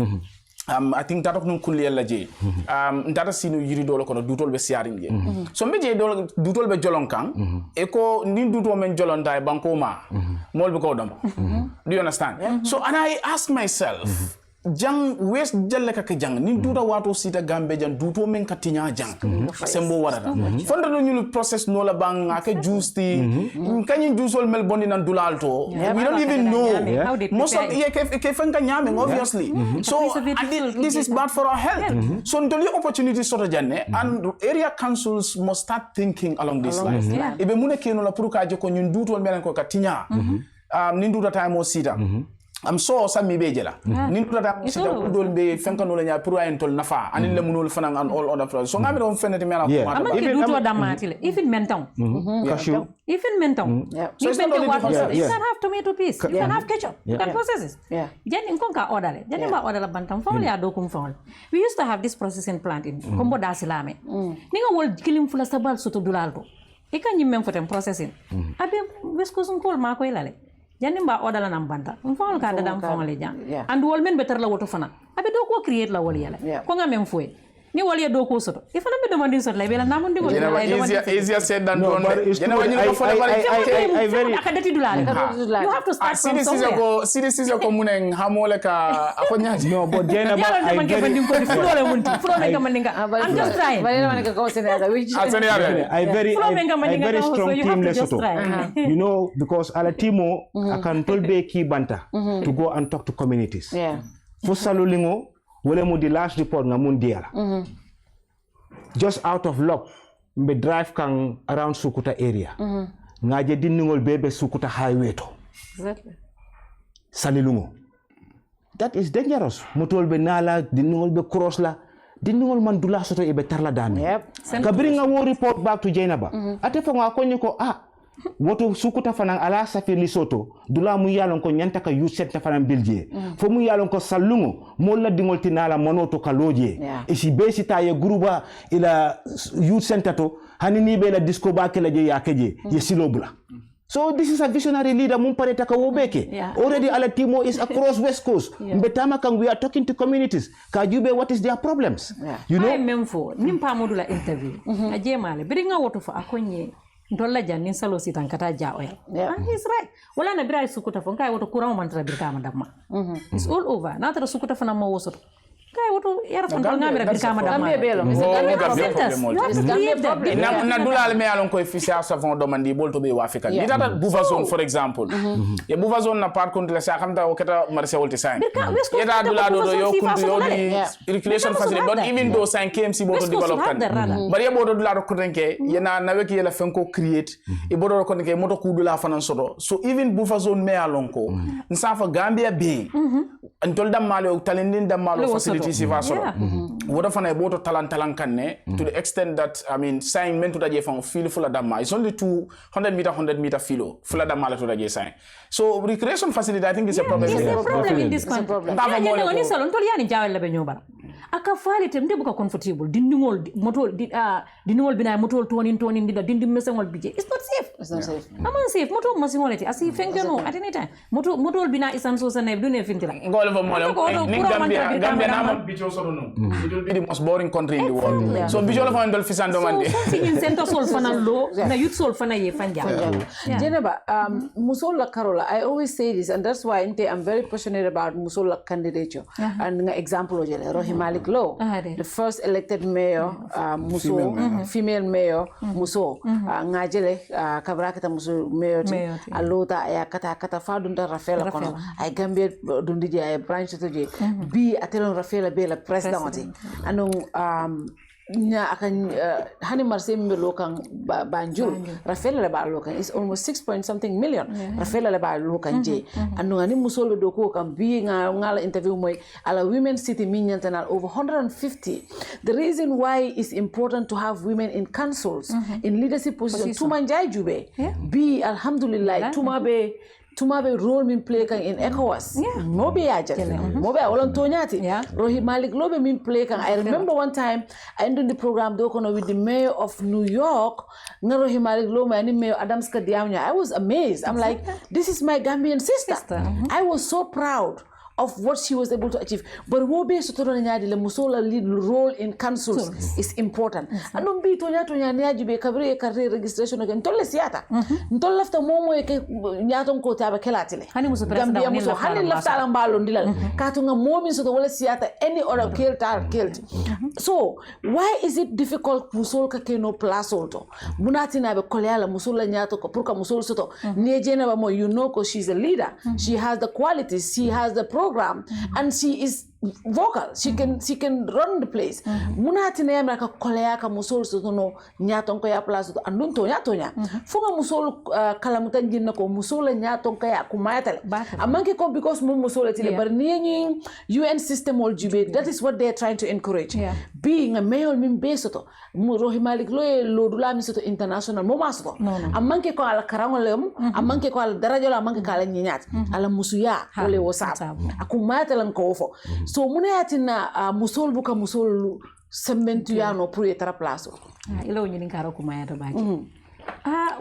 I think that of kunli la je ndata sinu yiri dolo kono dutol be siaring je so mbeje dolo dutol be jolon kan e ko nin duto men jolon dai banko ma mol be ko dam do you understand so and I ask myself jang west jalle ka jang nin duta wato sita gambe jang duto men katinya jang sembo warata fonda no nyul process no la bang ake juicy kanyi juiceol mel bondi nan dulalto we don't even know most of ke fanga nyame obviously so this is bad for our health so ndoli opportunities sort of janne and area councils must start thinking along these lines ibe mune keno la pour ka joko nyun dutol melen ko katinya nin duta time o sita I'm so sami bejela nin tuta sita udol be fenka no la nya pour ay tol nafa anil lemunol fanan and all other friends so ngami don fenati mera ko ama ki duto damatile even menton cashew even menton so you can have tomato paste you can have ketchup you can process it jeni nkonka order jeni ba order la bantam fawle ya do kum fawle we used to have this processing plant in kombo dasilame ninga wol kilim fula sabal soto dulalto e kanyi mem fotem processing abe wesko sun kol ma ko ilale janimba odala nam banta mfal ka dadam fongale jang and wol men better la woto fana abe do ko create la wol yala ko nga mem foy ni wol ya do ko soto ifana be demanding sot la be la namon digo easier said than done I very akadati dulale you have to start from somewhere CDC ko munen hamole ka akonya no but Jainaba I'm just trying I very strong team lesoto you know because ala timo akan tolbe ki banta to go and talk to communities fo salulingo wole mo di last report nga mun diala just out of luck mbe drive kan around Sukuta area ngaje dinningol bebe Sukuta highway to salilungo that is dangerous motol be nala dinningol be cross la dinningol man dula soto e be tarla dami kabiri nga wo report back to Jainaba ate fo nga konni ko woto Sukuta fanan ala safi lisoto dula mu yalon ko nyanta ka yuset ta fanan bilje fo mu yalon ko salungo molla dingol tinala monoto kaloje e si besita ye gruba ila youth center to hanini be la disco ba kala je yakeje ye silobula so this is a visionary leader mum pareta ka wobeke already ala timo is across West Coast mbetama kan we are talking to communities ka jube what is their problems you know memfo nimpa modula interview ajemale biringa woto fa akonye ndolla jannin salo sitan kata jaoya and he's right wala na bira Sukuta fon kay woto courant man tra birka madamma it's all over na tra Sukuta fana mo wosoto kay woto yara fon tol ngamira birka madamma na dulal me alon ko official savon domandi bolto be wa afrika ni tata buva zone for example ya buva zone na par contre la sa xamta o keta marché wolti sain yeda dula do yo kundu yo di recreation facility but even though 5 KMC boto develop kan bari bodo dula ko renke yena naweki yela fenko create e bodo ko renke moto ku dula fanan sodo so even buva zone me alon ko nsafa Gambia be antol dam malo talendin dam malo facility si va sodo wodo fana boto talan kanne to the extent that I mean saying men to the jefan feel full dama it's only 100 meter filo full dama to the sign so recreation facility I think is a problem in this country ngani salon tol yani jawel be nyobara aka fali tem de buka comfortable dindingol motol dindingol bina motol tonin dida dindim mesengol bije it's not safe amon safe motol masingolati asi fengeno at any time motol bina isan so sanay dune fintila ngol fo mo ni Gambia na bicho so no it will be the most boring country in the world so bicho la fa ndol fisando mande so in center sol fana lo na youth sol fana ye fanja Jainaba musola Carola I always say this and that's why I'm very passionate about musola candidature and example of Rohima Malik Lo, the first elected mayor, female mayor, Muso, Ngajele, Kabrakata Muso, mayor, Alota, Kata Fadunda Rafaela Kono, I Gambia Dundidi, I branch to J, B. Atelon Rafaela Bela, president, and nya akan hani marse mbe lokan banjul Rafaela le ba lokan is almost 6 million Rafaela le ba lokan je anu ngani musolo do ko kan bi ngala interview moy ala women city minyantanal over 150. The reason why it's important to have women in councils in leadership positions tuma njay jube bi alhamdulillah tuma be role min play kan in ECOWAS mobe ajat mobe awolon tonyati rohi Malik Lobe min play kan. I remember one time I ended the program do kono with the mayor of New York rohi Malik Lobe and mayor Adams Kadiamnya. I was amazed. I'm like, this is my Gambian sister. I was so proud of what she was able to achieve. But wobe sotoro nyadi le musola lead role in councils is important. Andum bi tonya nyaji be career registration again tolle siata. Ntolle lafta momo e ke nyaton ko taba kelatile. Hani muso Gambia muso hani lafta lambalo ndilal. Katunga momi soto wala siata any other killed. So why is it difficult musol ka keno place auto? Munati na be koleala musola nyato ko purka musol soto. Ni Jainaba mo, you know, cause she's a leader. She has the qualities, she has the program, and she is vocal. She can run the place. Munati na yamra ka kolea ka musol so no nyaton ko ya place andun tonya. Funga musol kalamutan jinna ko musol nyaton ka ya kumayatale. Amanke ko because mu musol tile bar ni UN system ol jube. That is what they are trying to encourage. Being a mayor min besoto mu rohi Malik lo dula mi soto international mo masoto. Amanke ko ala karangolem, amanke ko ala darajola, amanke ko ala nyinyat. Ala musuya ole whatsapp. Akumayatale ko ofo. So muna yatina musol buka musol sembentu ya no pour etara place. Ilo nyini karo kumaya to baki.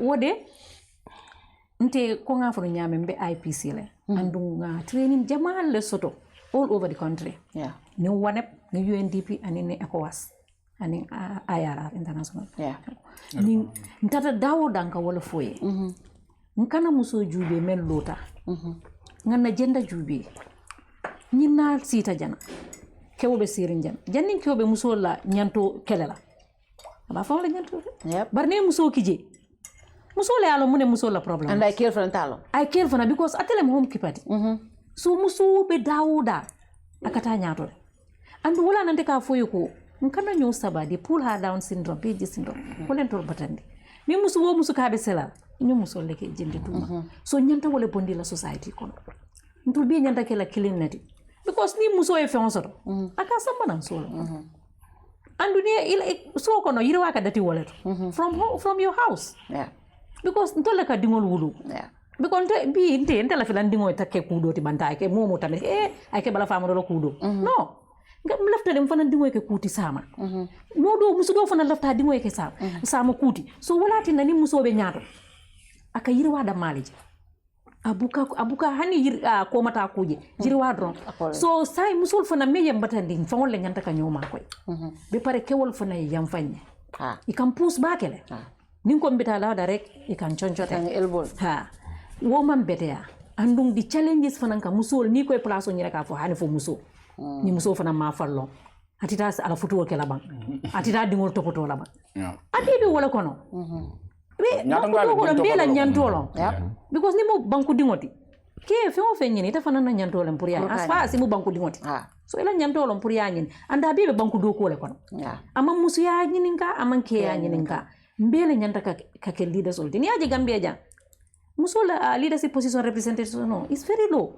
Wode nte ko nga fo nyame mbe IPC le. Andunga training jamal le soto all over the country. Ni WANEP, ni UNDP and ni ECOWAS and ni IRR international. Ni ntata dawo danka wala foye. Nkana muso jube men lota. Ngana jenda jube. Nina sita jana kewobe sirin jana jannin kewobe muso la nyanto kelela aba fa la nyanto barne muso kije muso le alo mune muso la problem and I care for ntalo I care for na because atele home kipati so muso be dawuda akata nyato and wala nante ka foyo ko nkana nyo sabadi pull her down syndrome PG syndrome wala ntol batandi mi muso ka be sela nyu muso le ke jindi tuma so nyanta wala bondi la society kono ntul bi nyanta kala killing nati because ni muso e fensoto aka sambana solo andu ni so kono yirwa ka dati wallet from your house because ntolle ka dingol wulu because bi inte la filan dingo takke kudo ti banta ke momo tamit ay ke bala fama do kudo no ngam lafta dem fana dingo ke kuti sama no do muso do fana lafta dingo ke sama kuti so walati nani muso be nyaato aka yirwa da maliji abuka hani ko mata kuje jirwa dron so sai musul fana meyem batandi fawol le nyanta ka nyoma koy be pare kewol fana yam fanye I kan pus bakele nin ko mbita la direct I kan chonchote elbol woman betea andung di challenges fana ka musul ni koy place o nyira ka fo hani fo musul ni musul fana ma fallo atita ala futuo ke laban atita dingol topoto laban atibe wala kono bela nyantolo because ni mo banku dingoti ke fe nyini ta fana na nyantolo pour ya as far as mo banku dingoti so ila nyantolo pour ya nyini anda bibe banku do ko le kono ama musu ya nyini nka ama ke ya nyini nka mbele nyanta ka ke leaders oldi ni aje Gambia ja musu la leadership position representation no is very low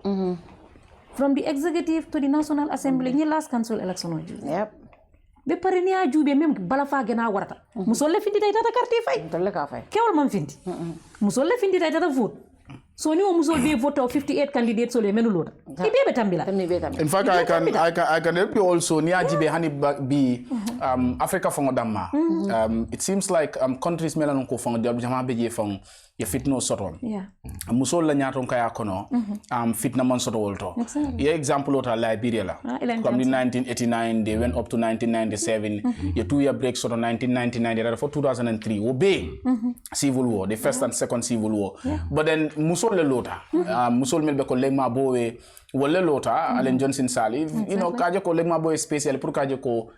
from the executive to the national assembly ni last council election be pare ni ajube mem bala fa gena warata muso le findi tay tata carte fay tolle ka fay kewal man findi muso le findi tay tata vote so ni o muso be vote 58 candidates so le menu lota be tambila in fact I can help you also ni ajibe hani bi Africa fongo damma it seems like countries melan ko fongo de jama be je fongo ya fitno sotol muso la nyaton kaya kono fitna man soto wolto ye example ota Liberia la from 1989 they went up to 1997 ya 2-year break soto 1999 for 2003 obey civil war the first and second civil war but then muso musol le lota musol mel be ko legma bowe wala lota Allen Johnson Sali you know kaje ko legma bowe special pour kaje ko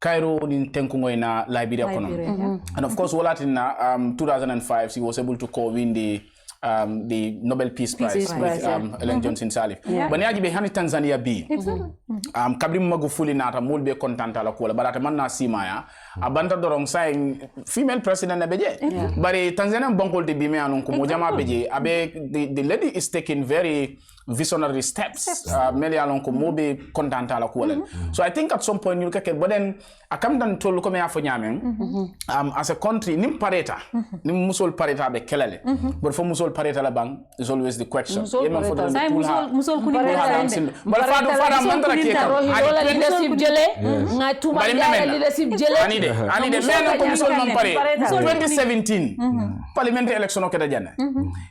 Cairo in tenkungo na Liberia kono and of course walatina 2005 he was able to win the Nobel Peace Prize with Allen Johnson Sirleaf but niaji be hani Tanzania bi kabri Magufuli nata mulbe kontanta la kola barata man na simaya abanta dorong say female president na beje bari Tanzania bankol de bi me anon ko mo jama beje abe the lady is taking very visionary steps meli alon ko mobe kontanta la kola so I think at some point you get but then akam dan tolu ko me afo nyamen as a country nim pareta nim musol pareta be kelale but for musol pareta la bang is always the question yemen for the musol kuni but fada mandara ke ka leadership jele nga tuma leadership jele ani de men ko musol man pare 2017 parliamentary election o keda janna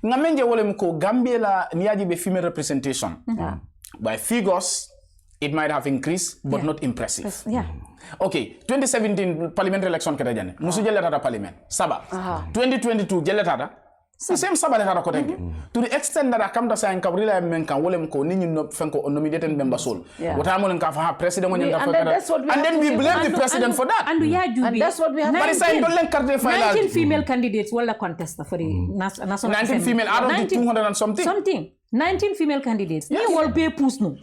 nga menje wolem ko Gambia la niaji be female representation by figures it might have increased but not impressive okay 2017 parliamentary election keda janna musu jele tata parliament saba 2022 jele tata the same sabale tata ko tenke to the extent that akamta sa en kabrila men kan wolem ko ni no fenko nominated member sol wata mo ka fa president woni and then we blame the president for that and that's what we have but say don't let carte file 19 female candidates wala contest for the national 19 female out of the 200 and something 19 female candidates ni wol be pousse no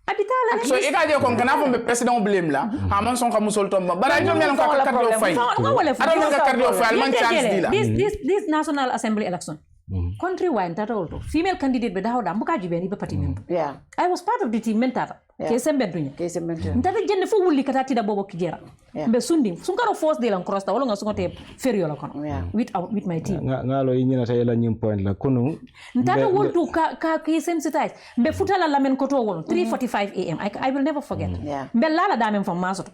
abitala so ikaje ko kana fo be president blame la ha man son ka musol tomba bara jom mel ko carte o fay aro ka carte o fay man chance dila this national assembly election countrywide that also female candidate be dawda mbuka jibe ni be party member I was part of the team mentata kesembe ntata jenne fo wulli kata tida bobo kijera be sundi sunkaro force de lan cross ta wala nga sungote ferio la kono with my team ngalo yinyina tay la nyim point la kono ntata wultu ka sensitize be futala la men koto won 3:45 am I will never forget be lala damen fam masoto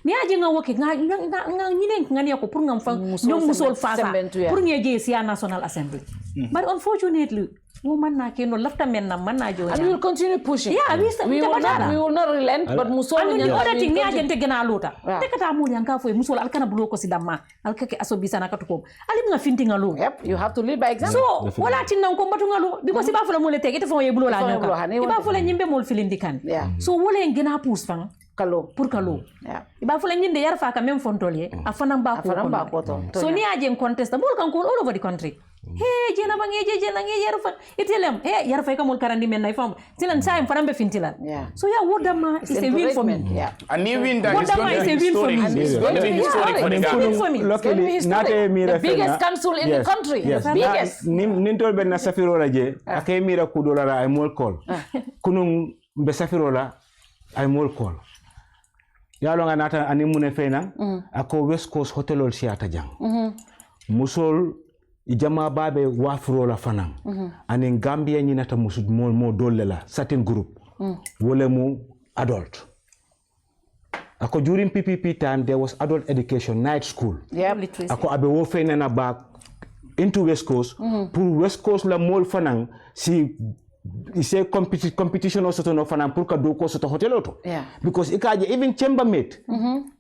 ni aje nga woke nga nyine ngani ko pour ngam fa ñom musol fasa pour ngeje ci national assembly but unfortunately woman na keno lafta men na man na jo and we will continue pushing we will not relent but musol ni other thing ni agente gena lota tekata mo yanka fo musol alkana bulo ko sidamma alkake asobisa na katuko ali nga finti ngalo you have to lead by example so wala tin nan ko mbatu ngalo because iba fo la mo le tege te fo ye bulo la nyaka iba fo la nyimbe mol filindi kan so wala ngena pous fang kalo pour kalo iba fo la nyinde yar fa ka même fontolier afana ba ko so ni aje contest bol kan ko all over the country hey Jainaba ngeje yarfa itelem hey yarfa ka mul karandi men nay fam tilan time farambe fintilan so wodama is a win for me and you win that is going to be historic for the luckily nate mira the biggest council in the country biggest nintol ben na safiro la je akay mira ku dolara ay mol call kunum be safiro la ay mol call yalo nga nata ani mune fena ako West Coast hotelol siata jang musol ijama babe wafro la fanan anin Gambia ni nata musud mo dolle la certain group wole mu adult ako during PPP time there was adult education night school ako abe wo fena na back into West Coast pour West Coast la mol fanan si ise competition also to no fanan pour ka do ko so to hotel auto because ikaje even chambermaid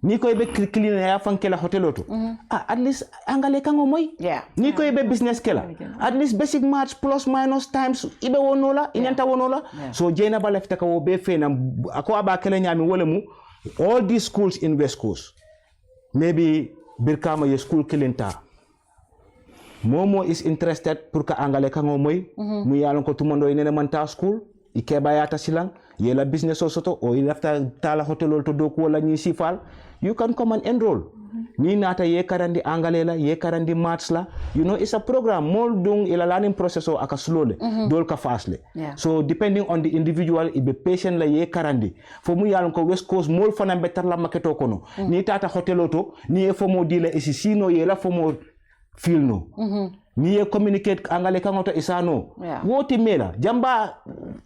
ni ko be clean ya fankela hotel auto at least angale kango moy ni ko be business kela at least basic maths plus minus times ibe wonola inenta wonola so Jainaba left ka wo be fena ako aba kala nyami wala mu all these schools in West Coast maybe Birkama ye school kilenta Momo is interested pour ka angale kango moy mu yalon ko tumondo ine manta school ikeba yata silang yela business soto o ilafta tala hotel to do ko wala ni sifal you can come and enroll ni nata ye karandi angale la ye karandi maths la you know it's a program mol dung ila learning process o aka slowly dol ka fastle so depending on the individual ibe patient la ye karandi fo mu yalon ko West Coast mol fana betar la maketo kono ni tata hotel to ni e fo mo dile isi sino ye la fo mo feel no ni e communicate angale kangoto isano woti mela jamba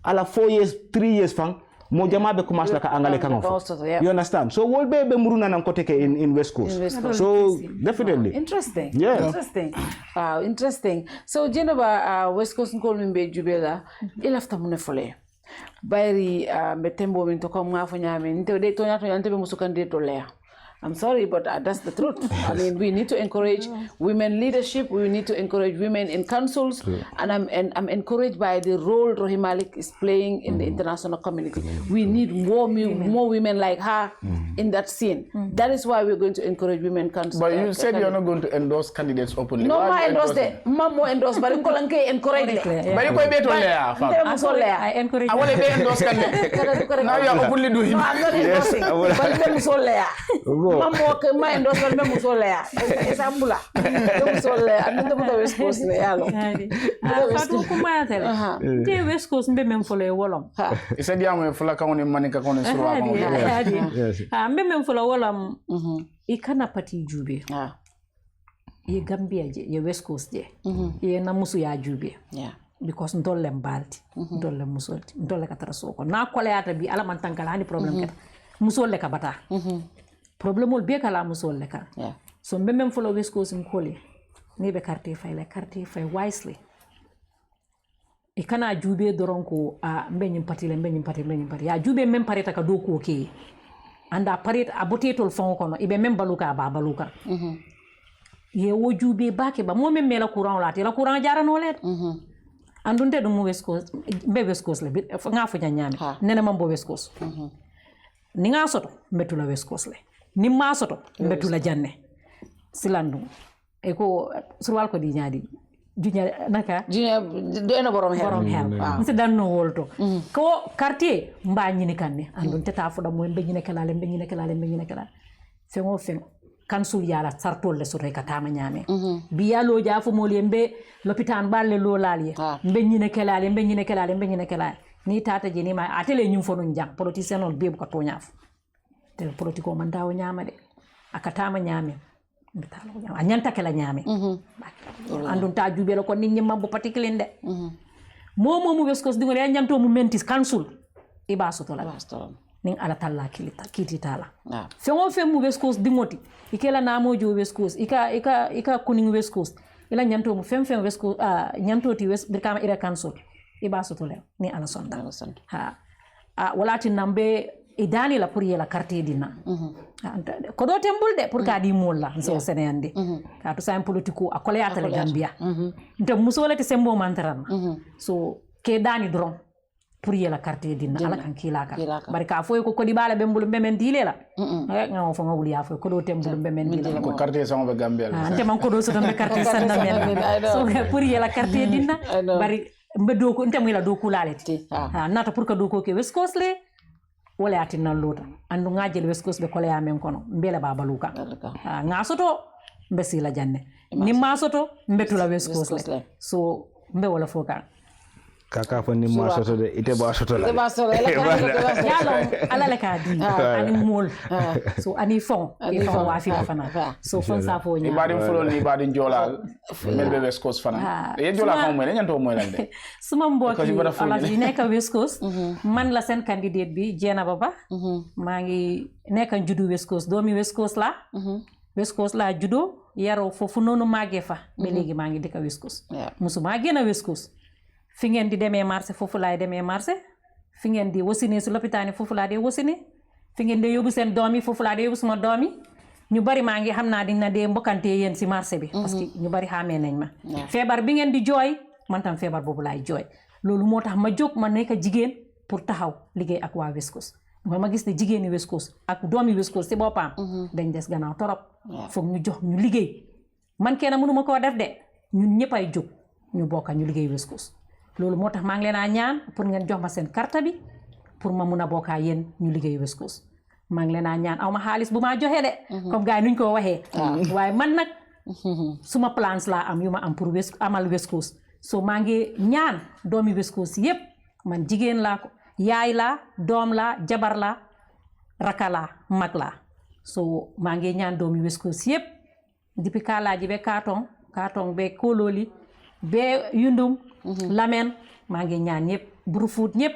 ala 4 years 3 years fang mo jama be commence la ka angale kangoto you understand so wol be muruna nan kote ke in West Coast so definitely interesting interesting so Jainaba West Coast ngol mbe jubela ilafta mune fole bayri betembo min to ko ngafo nyame nte de to nyato yante be musukande to le I'm sorry, but that's the truth. I mean, we need to encourage women leadership. We need to encourage women in councils, and I'm encouraged by the role Rohey Malick is playing in the international community. We need more women like her in that scene. That is why we're going to encourage women councils. But you said you're not going to endorse candidates openly. No, I endorse them. Mamo endorse, but I'm going to encourage them. But you go better there. I encourage. I want to endorse candidates. Now you're openly doing. No, I'm not endorsing. But them so there. Mamo ke ma endorse but them so there. Esambula. Them so there. I'm not the West Coast le yalo. Fatou kuma tele. Te West Coast mbe memfolo e wolom. Isa dia mo fula ka woni manika ko ne surwa ko. Mbe memfolo wolom. Ikana pati jube. Ye Gambia je, ye West Coast je. Ye na musu ya jube. Because ndolle mbalti, ndolle musolti, ndolle katara soko. Na kole ata bi ala man tankala hani problem kata. Musolle ka bata. Problem ol be kala musolle ka. So mbe mem follow West Coast mkole. Ni be carte fay wisely. E kana jube doron ko mbe nyim pati. Ya jube mem pareta ka do ko ke. Anda pareta abotetol fon kono ibe mem baluka ba baluka. Ye wo jube bake ba mo mem mela courant la te la courant jara no let. Andunte dum West Coast be West Coast le nga fo nyame nene mambo West Coast. Ni nga soto mbetula West Coast le. Ni ma soto mbetula janne. Silandu e ko surwal ko di nyaadi junya naka junya do ena borom hel nse danno wolto ko quartier mba nyini kanne andun teta fu da mo mbe nyine kala fengo kansul yala sartol le soto ka tama nyame biya lo ja fu mo lembe l'hôpital balle lo lali mbe nyine kala ni tata jeni ma atele nyum fo nun jang politicien on be ko to nyaaf te politiko man dawo nyama de akatama nyame anyanta kala nyame andun ta jubelo ko nit ñi mambo particulier de momo West Coast dingo ya nyanto mu mentis council iba soto la ning ala talla kiti tala fengo fem mu West Coast dingoti ikela namo jo West Coast ika kuning West Coast ila nyanto mu fem West Coast nyanto ti West birkama ira council iba soto le ni ala sonda walati nambe idani la pour yela carte dina ko do tembulde pour ka di molla so senende ka to sam politiko akole atale Gambia nte musolati sembo mantaran so ke dani dron pour yela carte dina ala kan kilaka barka foy ko di bala bembul bemen dilela nga fo ngawuli ya foy ko do tembul bemen dilela ko carte sama be Gambia ante man ko do so be carte sanna men so pour yela carte dina bari mbedo ko ntem ila do kulaleti nata pour ka do ko ke West Coast le wala atina lota andu ngajel West Coast be kole amen kono mbele ba baluka nga soto mbe sila janne ni ma soto mbetula West Coast le so mbe wala foka kaka fo ni ma soto de ite ba soto la yalo ala la ka di ani mol so ani fon wa fi fana so fon sa fo nya ibadi fulol ni ibadi jolal melbe West Coast fana ye jola ko mo ne nyanto mo lande suma mbokki ala di nekk West Coast man la sen candidate bi Jainaba ba ma ngi nekk judu West Coast doomi West Coast la judo yaro fofu nonu mage fa be legi ma ngi deka West Coast musuma gena West Coast fi ngeen di demee marché foofu laay demee marché fi ngeen di wasine su lopitaani foofu laa dee wasine fi ngeen di yóbbu seen doom yi foofu laa dee yóbbu suma doom yi ñu bari maa ngi xam naa dina dee mbokkante yéen si marché bi parce que ñu bari xamee nañ ma feebar bi ngeen di jooy man tam feebar boobu laay jooy loolu moo tax ma jóg ma nekk jigéen pour taxaw liggéey ak waa West Coast ma gis ne jigéeni West Coast ak doomi West Coast si boppam dañ des gannaaw torop foog ñu jox ñu liggéey man kenn mënuma koo def de ñun ñëpp ay jóg ñu bokka ñu liggéey West Coast loolu motax ma ngi leena ñaan pour ngeen jox ma sen carte bi pour ma mëna bokka yeen ñu liggéey West Coast ma ngi leena ñaan awma xaaliss bu ma joxe de comme gaay nuñ ko waxé waye man nak suma plans la am yuma am pour amal West Coast so ma ngi ñaan doomi West Coast yépp man jigen la ko yaay la doom la jabar la rakala mag la so ma ngi ñaan doomi West Coast yépp depuis kalaaji be katon be kololi be yundum lamen maa ngi ñaan ñëpp Brufut ñëpp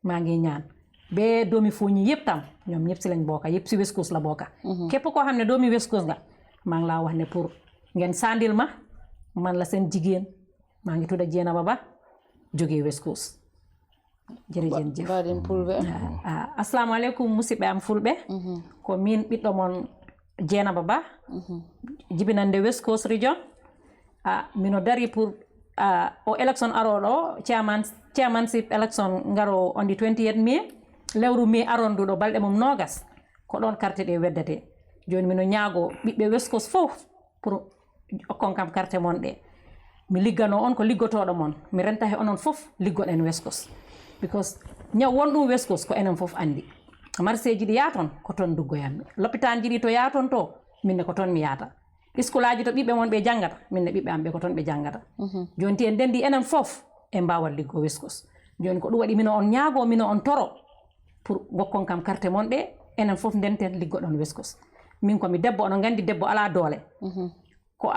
maa ngi ñaan be doomi Fuuñi yëpp tam ñoom ñëpp si lañ bokka yëpp si West Coast la bokka képp koo xam ne doomi West Coast nga maa ngi laa wax ne pour ngeen sandil ma man la seen jigéen maa ngi tudda Jainaba Ba jógee West Coast jërëjëf assalamu alaikum musidɓe am fulɓe ko min ɓiɗɗo mon Jainaba Ba jibinande West Coast region mino dari pour o election aroɗo chairmanship election ngaro on the 28th May lewru May aronduɗo balɗe mum nogas ko ɗon carte ɗe weddate joni mino ñaago ɓiɓɓe West Coast fof pour okkon kam carte mon ɗe mi liggano on ko liggotoɗo mon mi renta he onon fof liggoɗen West Coast because ñaw wonɗum West Coast ko enen fof andi marseji ɗi yaton ko ton duggoyanmi l'hôpital ji ɗi to yaton to minne ko ton mi yata iskulaji to ɓiɓɓe mon ɓe jangata minne ɓiɓɓe am ɓe ko ton ɓe jangata joni ti en dendi enen fof e mbawal liggo West Coast joni ko ɗum waɗi mino on ñaago mino on toro pour gokkon kam carte mon ɗe enen fof ndenten liggoɗon West Coast min komi debbo onon gandi debbo ala doole ko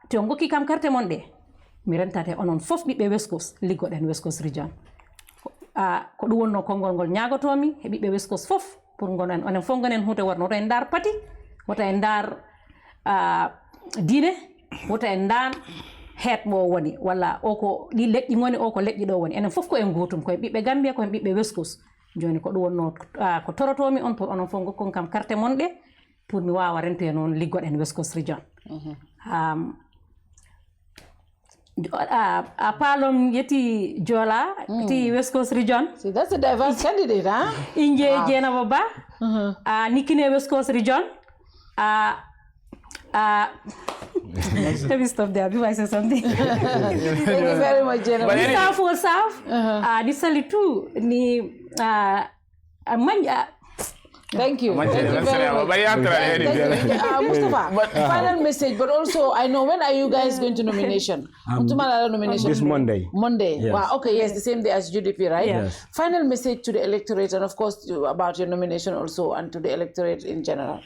to gokki kam carte mon ɗe mi rentate onon fof ɓiɓɓe West Coast liggoɗen West Coast region ko ɗum wonno konngol ngol ñaagotomi e ɓiɓɓe West Coast fof pour gonen onen fof gonen hunde warno woto en ndar pati woto en ndar diine woto en ndar heet mo woni walla o ko ɗi leƴƴi ngoni o ko leƴƴi ɗo woni enen fof ko en gotum koye ɓiɓɓe Gambia koye ɓiɓɓe West Coast joni ko ɗum wonno ko torotomi on pour onon fof gokkon kam carte mon ɗe pour mi wawa rentoye noon liggoɗen West Coast region a palom yeti Jola yeti West Coast region. See, that's a diverse candidate, huh? Inje Jainaba Ba nikine West Coast region. Let me stop there before I say something. Thank you very much, Jainaba. Ni South for South. Ni Salitu ni Manja. Thank you. Thank you very much. Mustapha, final message, but also, I know, when are you guys going to nomination? This Monday. Monday. Yes. Wow, okay, yes, the same day as GDP, right? Yes. Final message to the electorate, and of course, about your nomination also, and to the electorate in general.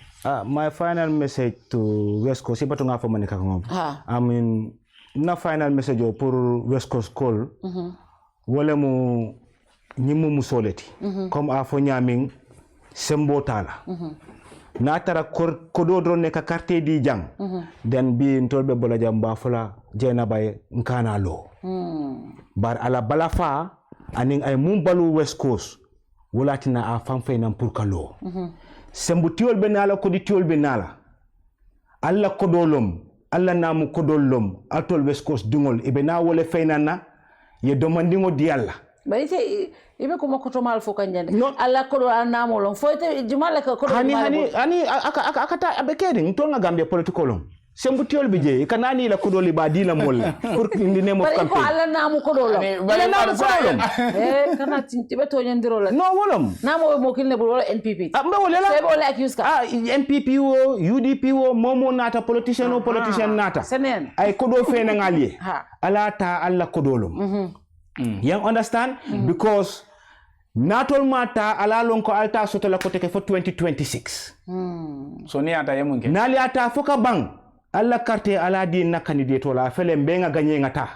My final message to West Coast, I mean, na final message pour West Coast call, wale mu nyimu musoleti, comme a fo nyaming sembo tala na tara kododro ne ka carte di jang den bi ntolbe bola jamba fula Jainaba nkana lo bar ala balafa aning ay mumbalu West Coast wolatina a famfay nan pour kalo sembu tiol be nala ko di tiol be nala alla kodolom alla namu kodolom atol West Coast dingol ibe na wole faynana ye domandingo di alla But ibe kuma kotomal fo kanjande alla ko do anamo lon fo te jumala ko do hani akata abekedi ntolga Gambia politikolom sembu tiol bije kanani la kodoli ba dila molla pour indi nemo campaign ko alla namu kodolo alla namu kodolom kana tibe to nyandiro la no wolom namo mo kilne bul wala NPP mbe wolela sebo la accuse ka NPP wo UDP wo momo nata politician nata senen ay kodo fe na ngalie ala ta alla kodolom you understand? Because not all matter ala lonko alta soto la kote for 2026. So ni ata yemunke. Nali ata foka bang alla carte ala di na candidate wala fele mbenga ganye ngata.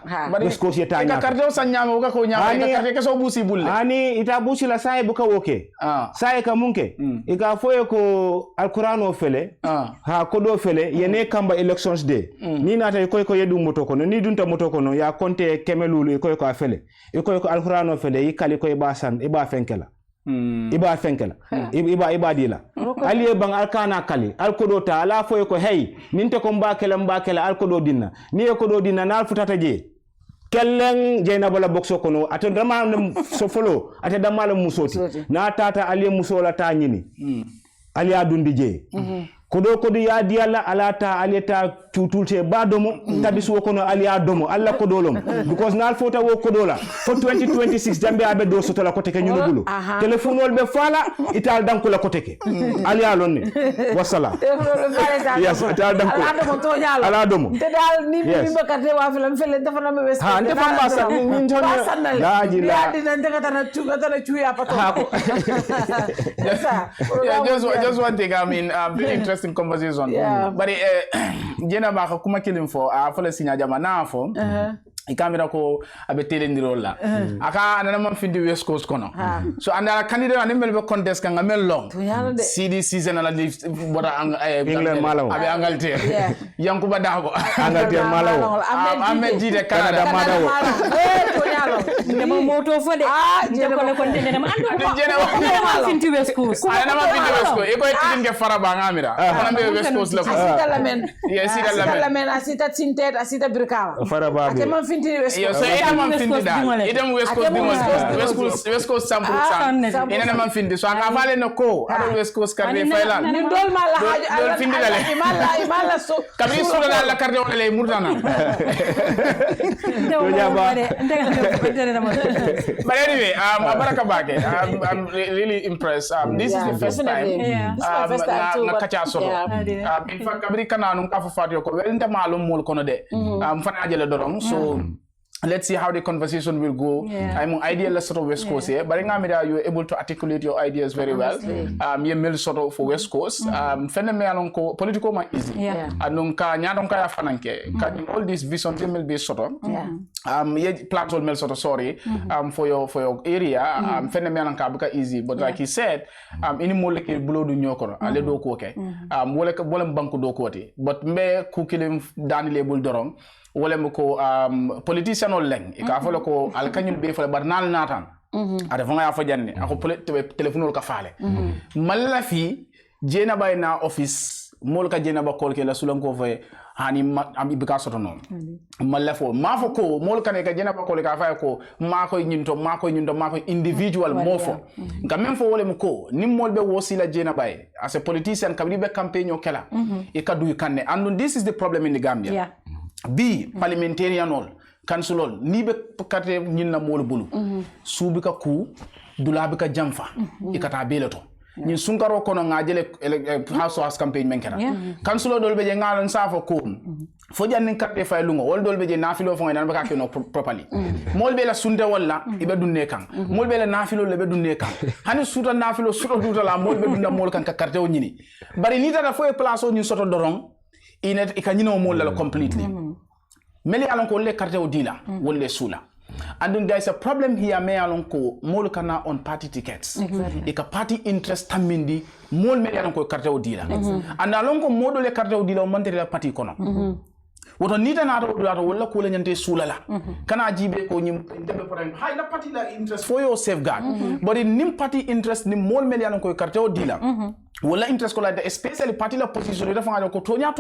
West Coast yeta nya. Ika carte o sanyama uka ko nyama ika carte ke so busi bulle. Ani ita busi la sai buka woke. Sai ka munke. Ika foye ko alqur'ano fele. Ha kodo fele yene kamba elections day. Ni nata ko yedu moto kono ni dunta moto kono ya konte kemelulu ko afele. Ko alqur'ano fele yikali ko ibasan iba fenkela. Iba fenkela iba dila ali bang alkana kali alkodo ta ala foy ko hey ninte ko mbakela alkodo dinna ni ko do dinna nal futata je kellen Jainaba la boxo kono ato dama so folo ate dama la musoti na tata ali musola ta nyini ali adundi je kodo ya diala alata aleta tutulte badomo tabisu kono ali adomo alla kodolom because nal fota wo kodola for 2026 jambe abe do soto la koteke nyunugulu telephone wol be fala ital danko la koteke ali alonni wasala yes ital danko ala domo te dal ni mi bakate wa filam fele defana me west ha nte famba sa ni joni la jila ya dina ndekata chuya pato just one thing I mean very interesting conversation but Jainaba kuma kilim fo a fele sinya jama na fo ikamira ko abe telendirola aka anana man findi West Coast kono so anda candidate an mel be contest kan mel long CD season ala bota England malaw abe Angleterre Yankuba Dago Angleterre malaw ame jide Canada malaw to yalo dama moto fo de je ko le kon de dama andu finti West Coast ana ma finti West Coast e ko tidin ke faraba ngamira ana be West Coast la asita lamen asita lamen asita tintet asita birkawa faraba be yo so ida man findi da ida West Coast West Coast sample sam ina man findi so aka fale no ko ado West Coast carte faylan ni dol mala haja dol findi dale mala so kabri sura la carte wala le murdana but anyway abaraka bake I'm really impressed this is the first time na kacha solo in fact kabri kana num ka fa fatio ko welnta malum mol kono de fana jele dorong so let's see how the conversation will go. I'm ideal sort of West Coast here, but you're able to articulate your ideas very well. You mill sort of for West Coast. Political man easy. Anunka nyadonka ya fananke. All these visions will be sort of. Plans will mel sort of sorry. For your area. Phenomenon ka easy, but like he said, any molecule blow do nyokoro. Ale do koke. Wolem banku do kote. But me kukilim dani label dorong. Wole ko politician o leng ka folo ko al kanyul be fole barnal natan ada fanga ya fajanne ako telephone ka faale malla fi Jainaba na office mol ka Jainaba kol ke la sulan ko fe hani am ibika soto non malla fo ma fo ko mol ka ne ka Jainaba kol ka fa ko ma ko nyinto individual mofo ngam même fo wole ko nim mol be wosila Jainaba as a politician kabri be campaign o kala e kadu kanne and this is the problem in the Gambia B parliamentarian all councilol ni be karte nyinna mol bulu subi ka ku dulabi ka jamfa ikata beleto ñin sunkaro kono ngajele house campaign menkera councilor dolbe je ngalon safo ko fo janni karte fay lungo wol dolbe je nafilo fo ngana ka keno properly mol be la sunde walla ibe dunne kan mol be la nafilo le be dunne kan hani suta nafilo suto duta la mol be dunna mol kan ka karte o nyini bari ni tata fo e place o ñin soto dorong inet ikanyino mol la completely meli alon ko le carte o dila wolle sula and then there is a problem here me alon ko mol kana on party tickets ika party interest tamindi mol meli alon ko carte o dila and alon ko modo le carte o dila o mantere la party kono woto nita na to dula to walla ko le nyante sula la kana jibe ko nyim debe problem hay na party la interest for your safeguard but in nim party interest ni mol meli alon ko carte o dila wala interest ko la especially party la position da fanga ko tonya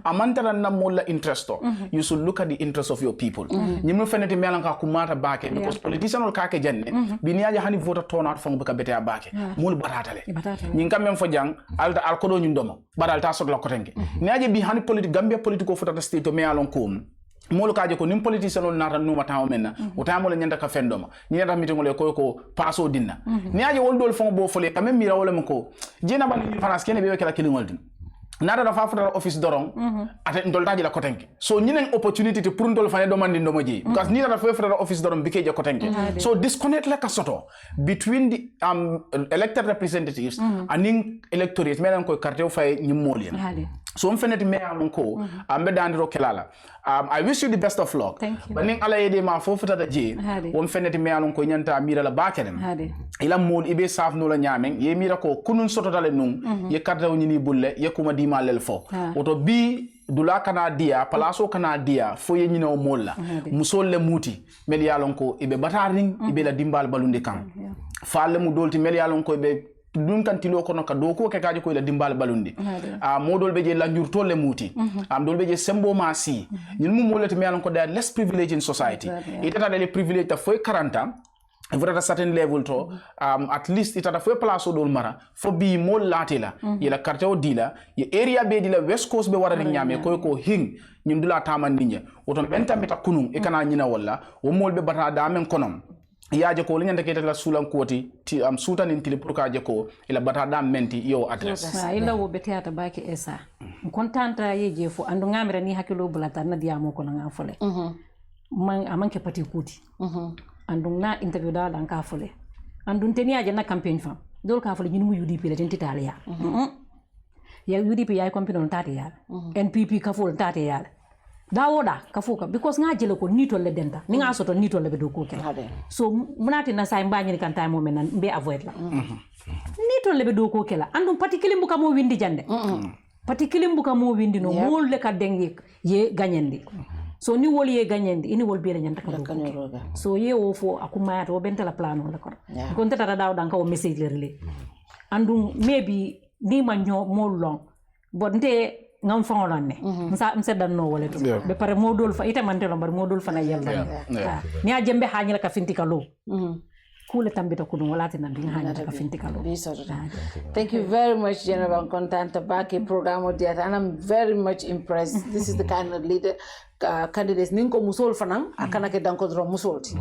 amantara na molla interest you should look at the interest of your people nyimu fenete melan ka kumata baake because politician ol ka ke janne biniya hani vote turn out fanga bete baake mul batatale nyin kam men fo jang alta alkodo nyum domo badal ta sokla ko tenge niaje bi hani politique Gambia political fota state to mealon ko molu kaje ko nim politician ol nata numa taw menna o taamo le nyanda ka fendoma nyanda meeting le ko paso dinna ni aje wol dol fon bo fole kamem mira wala mko jena ban ni France kene be kala kilingol din nada da fa fota office dorong ate ndol taji la kotenke so nyinen opportunity to pour ndol fane domandi ndomo ji because ni da fa fota office dorong bike je kotenke so disconnect la ka soto between the elected representatives and electorate melen ko carte o fay nyimolien so on feneti me amon ko ambe dandiro kelala I wish you the best of luck but ning ala yede ma fofu tata je on feneti me alon ko nyanta mira la bakelem ila mol ibe saf no la nyamen ye mira ko kunun soto tale nun ye karta nyini bulle ye kuma di malel fo oto bi dula kana dia palaso kana dia fo ye nyina o molla musol le muti mel yalon ko ibe bataring ibe la dimbal balunde kan faale mu dolti mel yalon ko ibe dun kan tilo kono ka do ko ke kaaji ko la dimbal balundi modol be je la njurto le muti dol be je sembo ma si ñun mu molati melan ko da less privilege in society itata le privilege ta foy 40 ans at a certain level to at least itata foy place dol mara fo bi mol latela yela carte o dila ye area be dila West Coast be wara nyame ko hing ñun dula tamandinya woton bentamita kunum e kana nyina walla wo mol be bata da men konom yaaje ko nyanda kete la sulan koti ti am sutan intili pour ka je ko ila bata da menti yo address ila wo beteata baki esa kontanta yeje fu andu ngamira ni hakilo bulata na diamo ko nga fole man amanke pati kuti andu na interview da dan ka fole andu teni aje na campaign fam dol ka fole nyinu UDP le tenti talia ya UDP ya compagnon tati ya NPP ka fole tati ya dawoda ka foka because nga jele ko nito le denta ni nga soto nito le be do ko kala so munati na say mbani kan tay mo men be avoid la nito le be do ko kala andum particulier buka mo windi jande particulier buka mo windi no mol le ka dengi ye gagnendi so ni wol ye gagnendi ini wol be la nyanta ka so ye wo fo akuma to bentala plano la ko ko tata dawda ka o message le relé andum maybe ni ma mo long but nte ngam fangolane msa dan no wala to be pare modol fa ita man telo bar modol fa na yalla ni a jembe hañala ka finti kalo kule tambita kudu wala tan bi hañala ka finti kalo thank you very much Jainaba content BAC program diat and I'm very much impressed. This is the kind of leader candidates ninko musol fanang akana ke danko dro musolti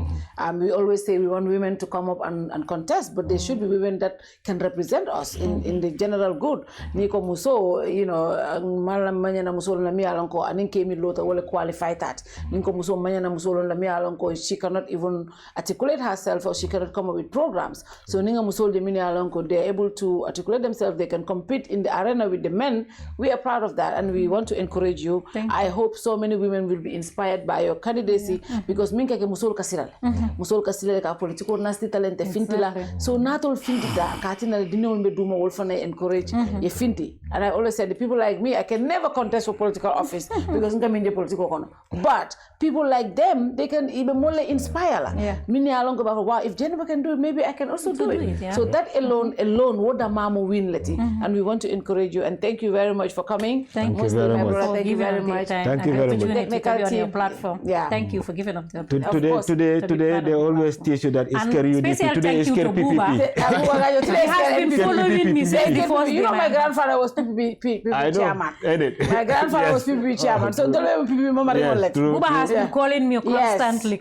we always say we want women to come up and contest, but they should be women that can represent us in the general good. Niko muso, you know, malam manyana musol na mi alanko anin kemi lota wale qualify that. Ninko muso manyana musol na mi alanko she cannot even articulate herself or she cannot come up with programs. So ninga musol de mini alanko they're able to articulate themselves. They can compete in the arena with the men. We are proud of that and we want to encourage you. I hope so many women will be inspired by your candidacy because minka ke musol kasirale ka political nasty talent fintila so natol fintida katina dinol be duma wol fana encourage ye finti. And I always said the people like me I can never contest for political office because nka minje political kono, but people like them they can even more inspire la mini along about wow if Jainaba can do it maybe I can also do it. So that alone what the mama win leti and we want to encourage you and thank you very much for coming. Thank you very much. Thank you very much. Thank you very much. On your platform. Thank you for giving up the Today they always teach you that it's Kerr UDP. Today is Kerr PPP. He has been following me since before. You know my grandfather was PPP chairman. My grandfather was PPP chairman. So don't let PPP mama elect. Buba has been calling me constantly.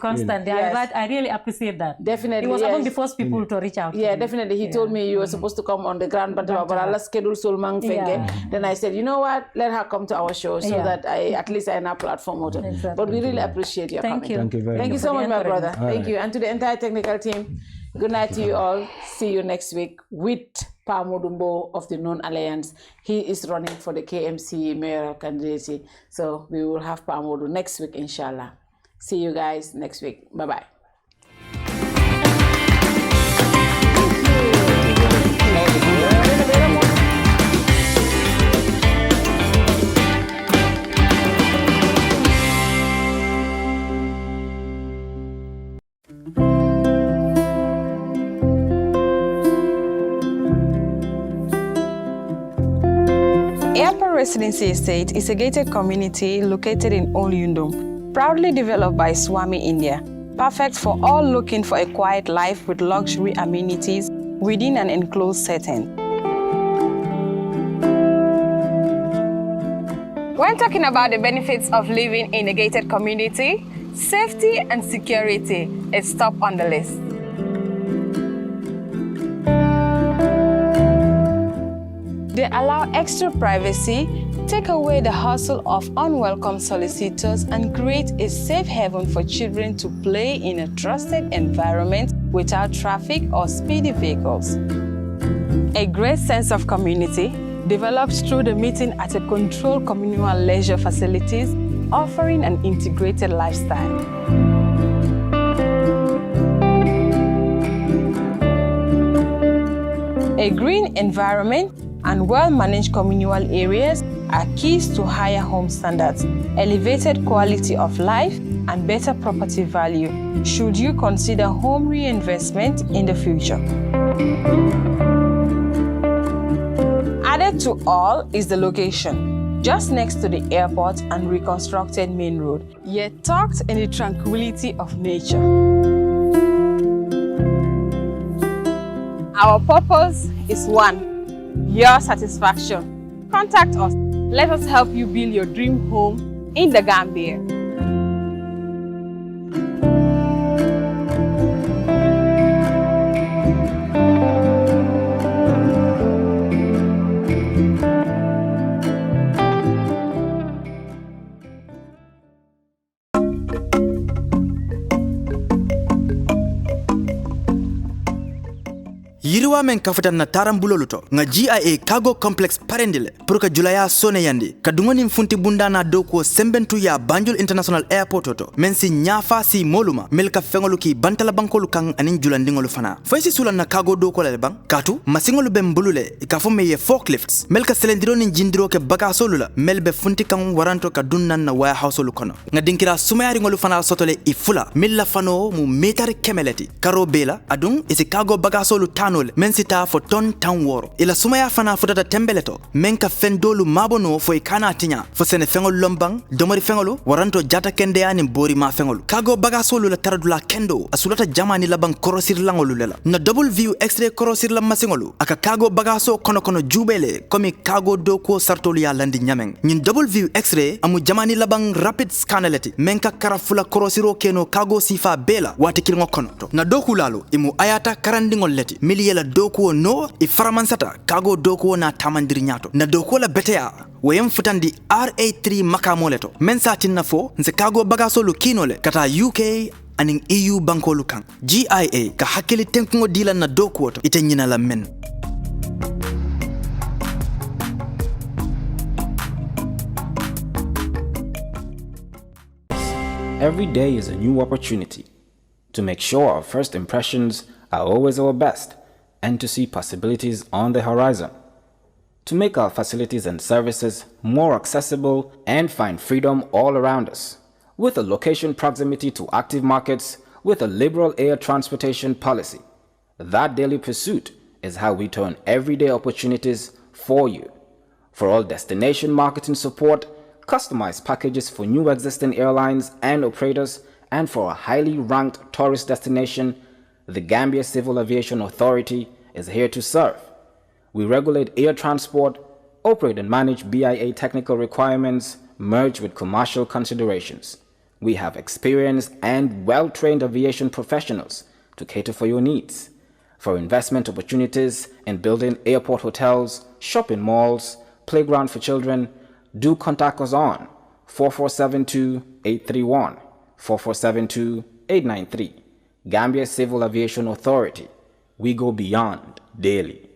I really appreciate that. Definitely. He was among the first people to reach out. Yeah, definitely. He told me you were supposed to come on the Grand Battle, but Allah scheduled Solmang Fenge. Then I said, you know what? Let her come to our show so that at least I have a platform. Exactly. But we really appreciate your coming. Thank you so much, my brother. Thank you. And to the entire technical team, good night to you all. See you next week with Pa Modumbo of the Known Alliance. He is running for the KMC mayoral candidacy. So we will have Pa Modu next week, inshallah. See you guys next week. Bye-bye. Airport Residency Estate is a gated community located in Old Yundum, proudly developed by Swami India, perfect for all looking for a quiet life with luxury amenities within an enclosed setting. When talking about the benefits of living in a gated community, safety and security is top on the list. They allow extra privacy, take away the hustle of unwelcome solicitors, and create a safe haven for children to play in a trusted environment without traffic or speedy vehicles. A great sense of community develops through the meeting at a controlled communal leisure facilities, offering an integrated lifestyle. A green environment and well-managed communal areas are keys to higher home standards, elevated quality of life, and better property value should you consider home reinvestment in the future. Added to all is the location, just next to the airport and reconstructed main road, yet tucked in the tranquility of nature. Our purpose is one: your satisfaction. Contact us. Let us help you build your dream home in the Gambia. yiriwa men kafutan na tarambuloluto nga GIA cargo complex parendile pour ka julaya sone yandi kadungoni mfunti bunda na doko sembentu ya Banjul International Airport oto men si nyafa si moluma melka fengolu ki bantala bankolu kan anin julandingolu fana foysi sulan na cargo doko le bang katu masingolu bembulule ikafo meye forklifts melka selendiro nin jindiro ke bakasolu la melbe funti kan waranto ka dunnan na warehouse lu kono nga dinkira sumayari ngolu fana sotole ifula milla fano mu metar kemeleti karo bela adun isi cargo bakasolu tanole men sita fo ton tan woro ila sumaya fana futata tembeleto men ka fendolu mabono fo ikana tinya fo sene fengol lombang domari fengolu waranto jata kende ani bori ma fengolu cargo bakasolu la taradula kendo asulata jamani labang korosir langolu lela na double view x-ray korosir la masingolu aka cargo bagaso kono jubele komi cargo doko sartolu ya landi nyameng nyin double view x-ray amu jamani labang rapid scanaleti menka karafula korosiro keno cargo sifa bela wati kilingo kono to na doku lalo imu ayata karandingol leti miliyela doku no ifaramansata cargo doko na tamandiri nyato na doku la betea wayem futandi RA3 makamoleto mensa tinnafo nse cargo bagaso lu kinole kata UK aning EU banko lu kan GIA ka hakili tenkungo dila na doku woto ite nyina la men. Every day is a new opportunity to make sure our first impressions are always our best and to see possibilities on the horizon, to make our facilities and services more accessible and find freedom all around us. With a location proximity to active markets, with a liberal air transportation policy, that daily pursuit is how we turn everyday opportunities for you. For all destination marketing support, customized packages for new existing airlines and operators, and for a highly ranked tourist destination, the Gambia Civil Aviation Authority is here to serve. We regulate air transport, operate and manage BIA technical requirements, merged with commercial considerations. We have experienced and well-trained aviation professionals to cater for your needs. For investment opportunities in building airport hotels, shopping malls, playground for children, do contact us on 4472-831, 4472-893. Gambia Civil Aviation Authority. We go beyond daily.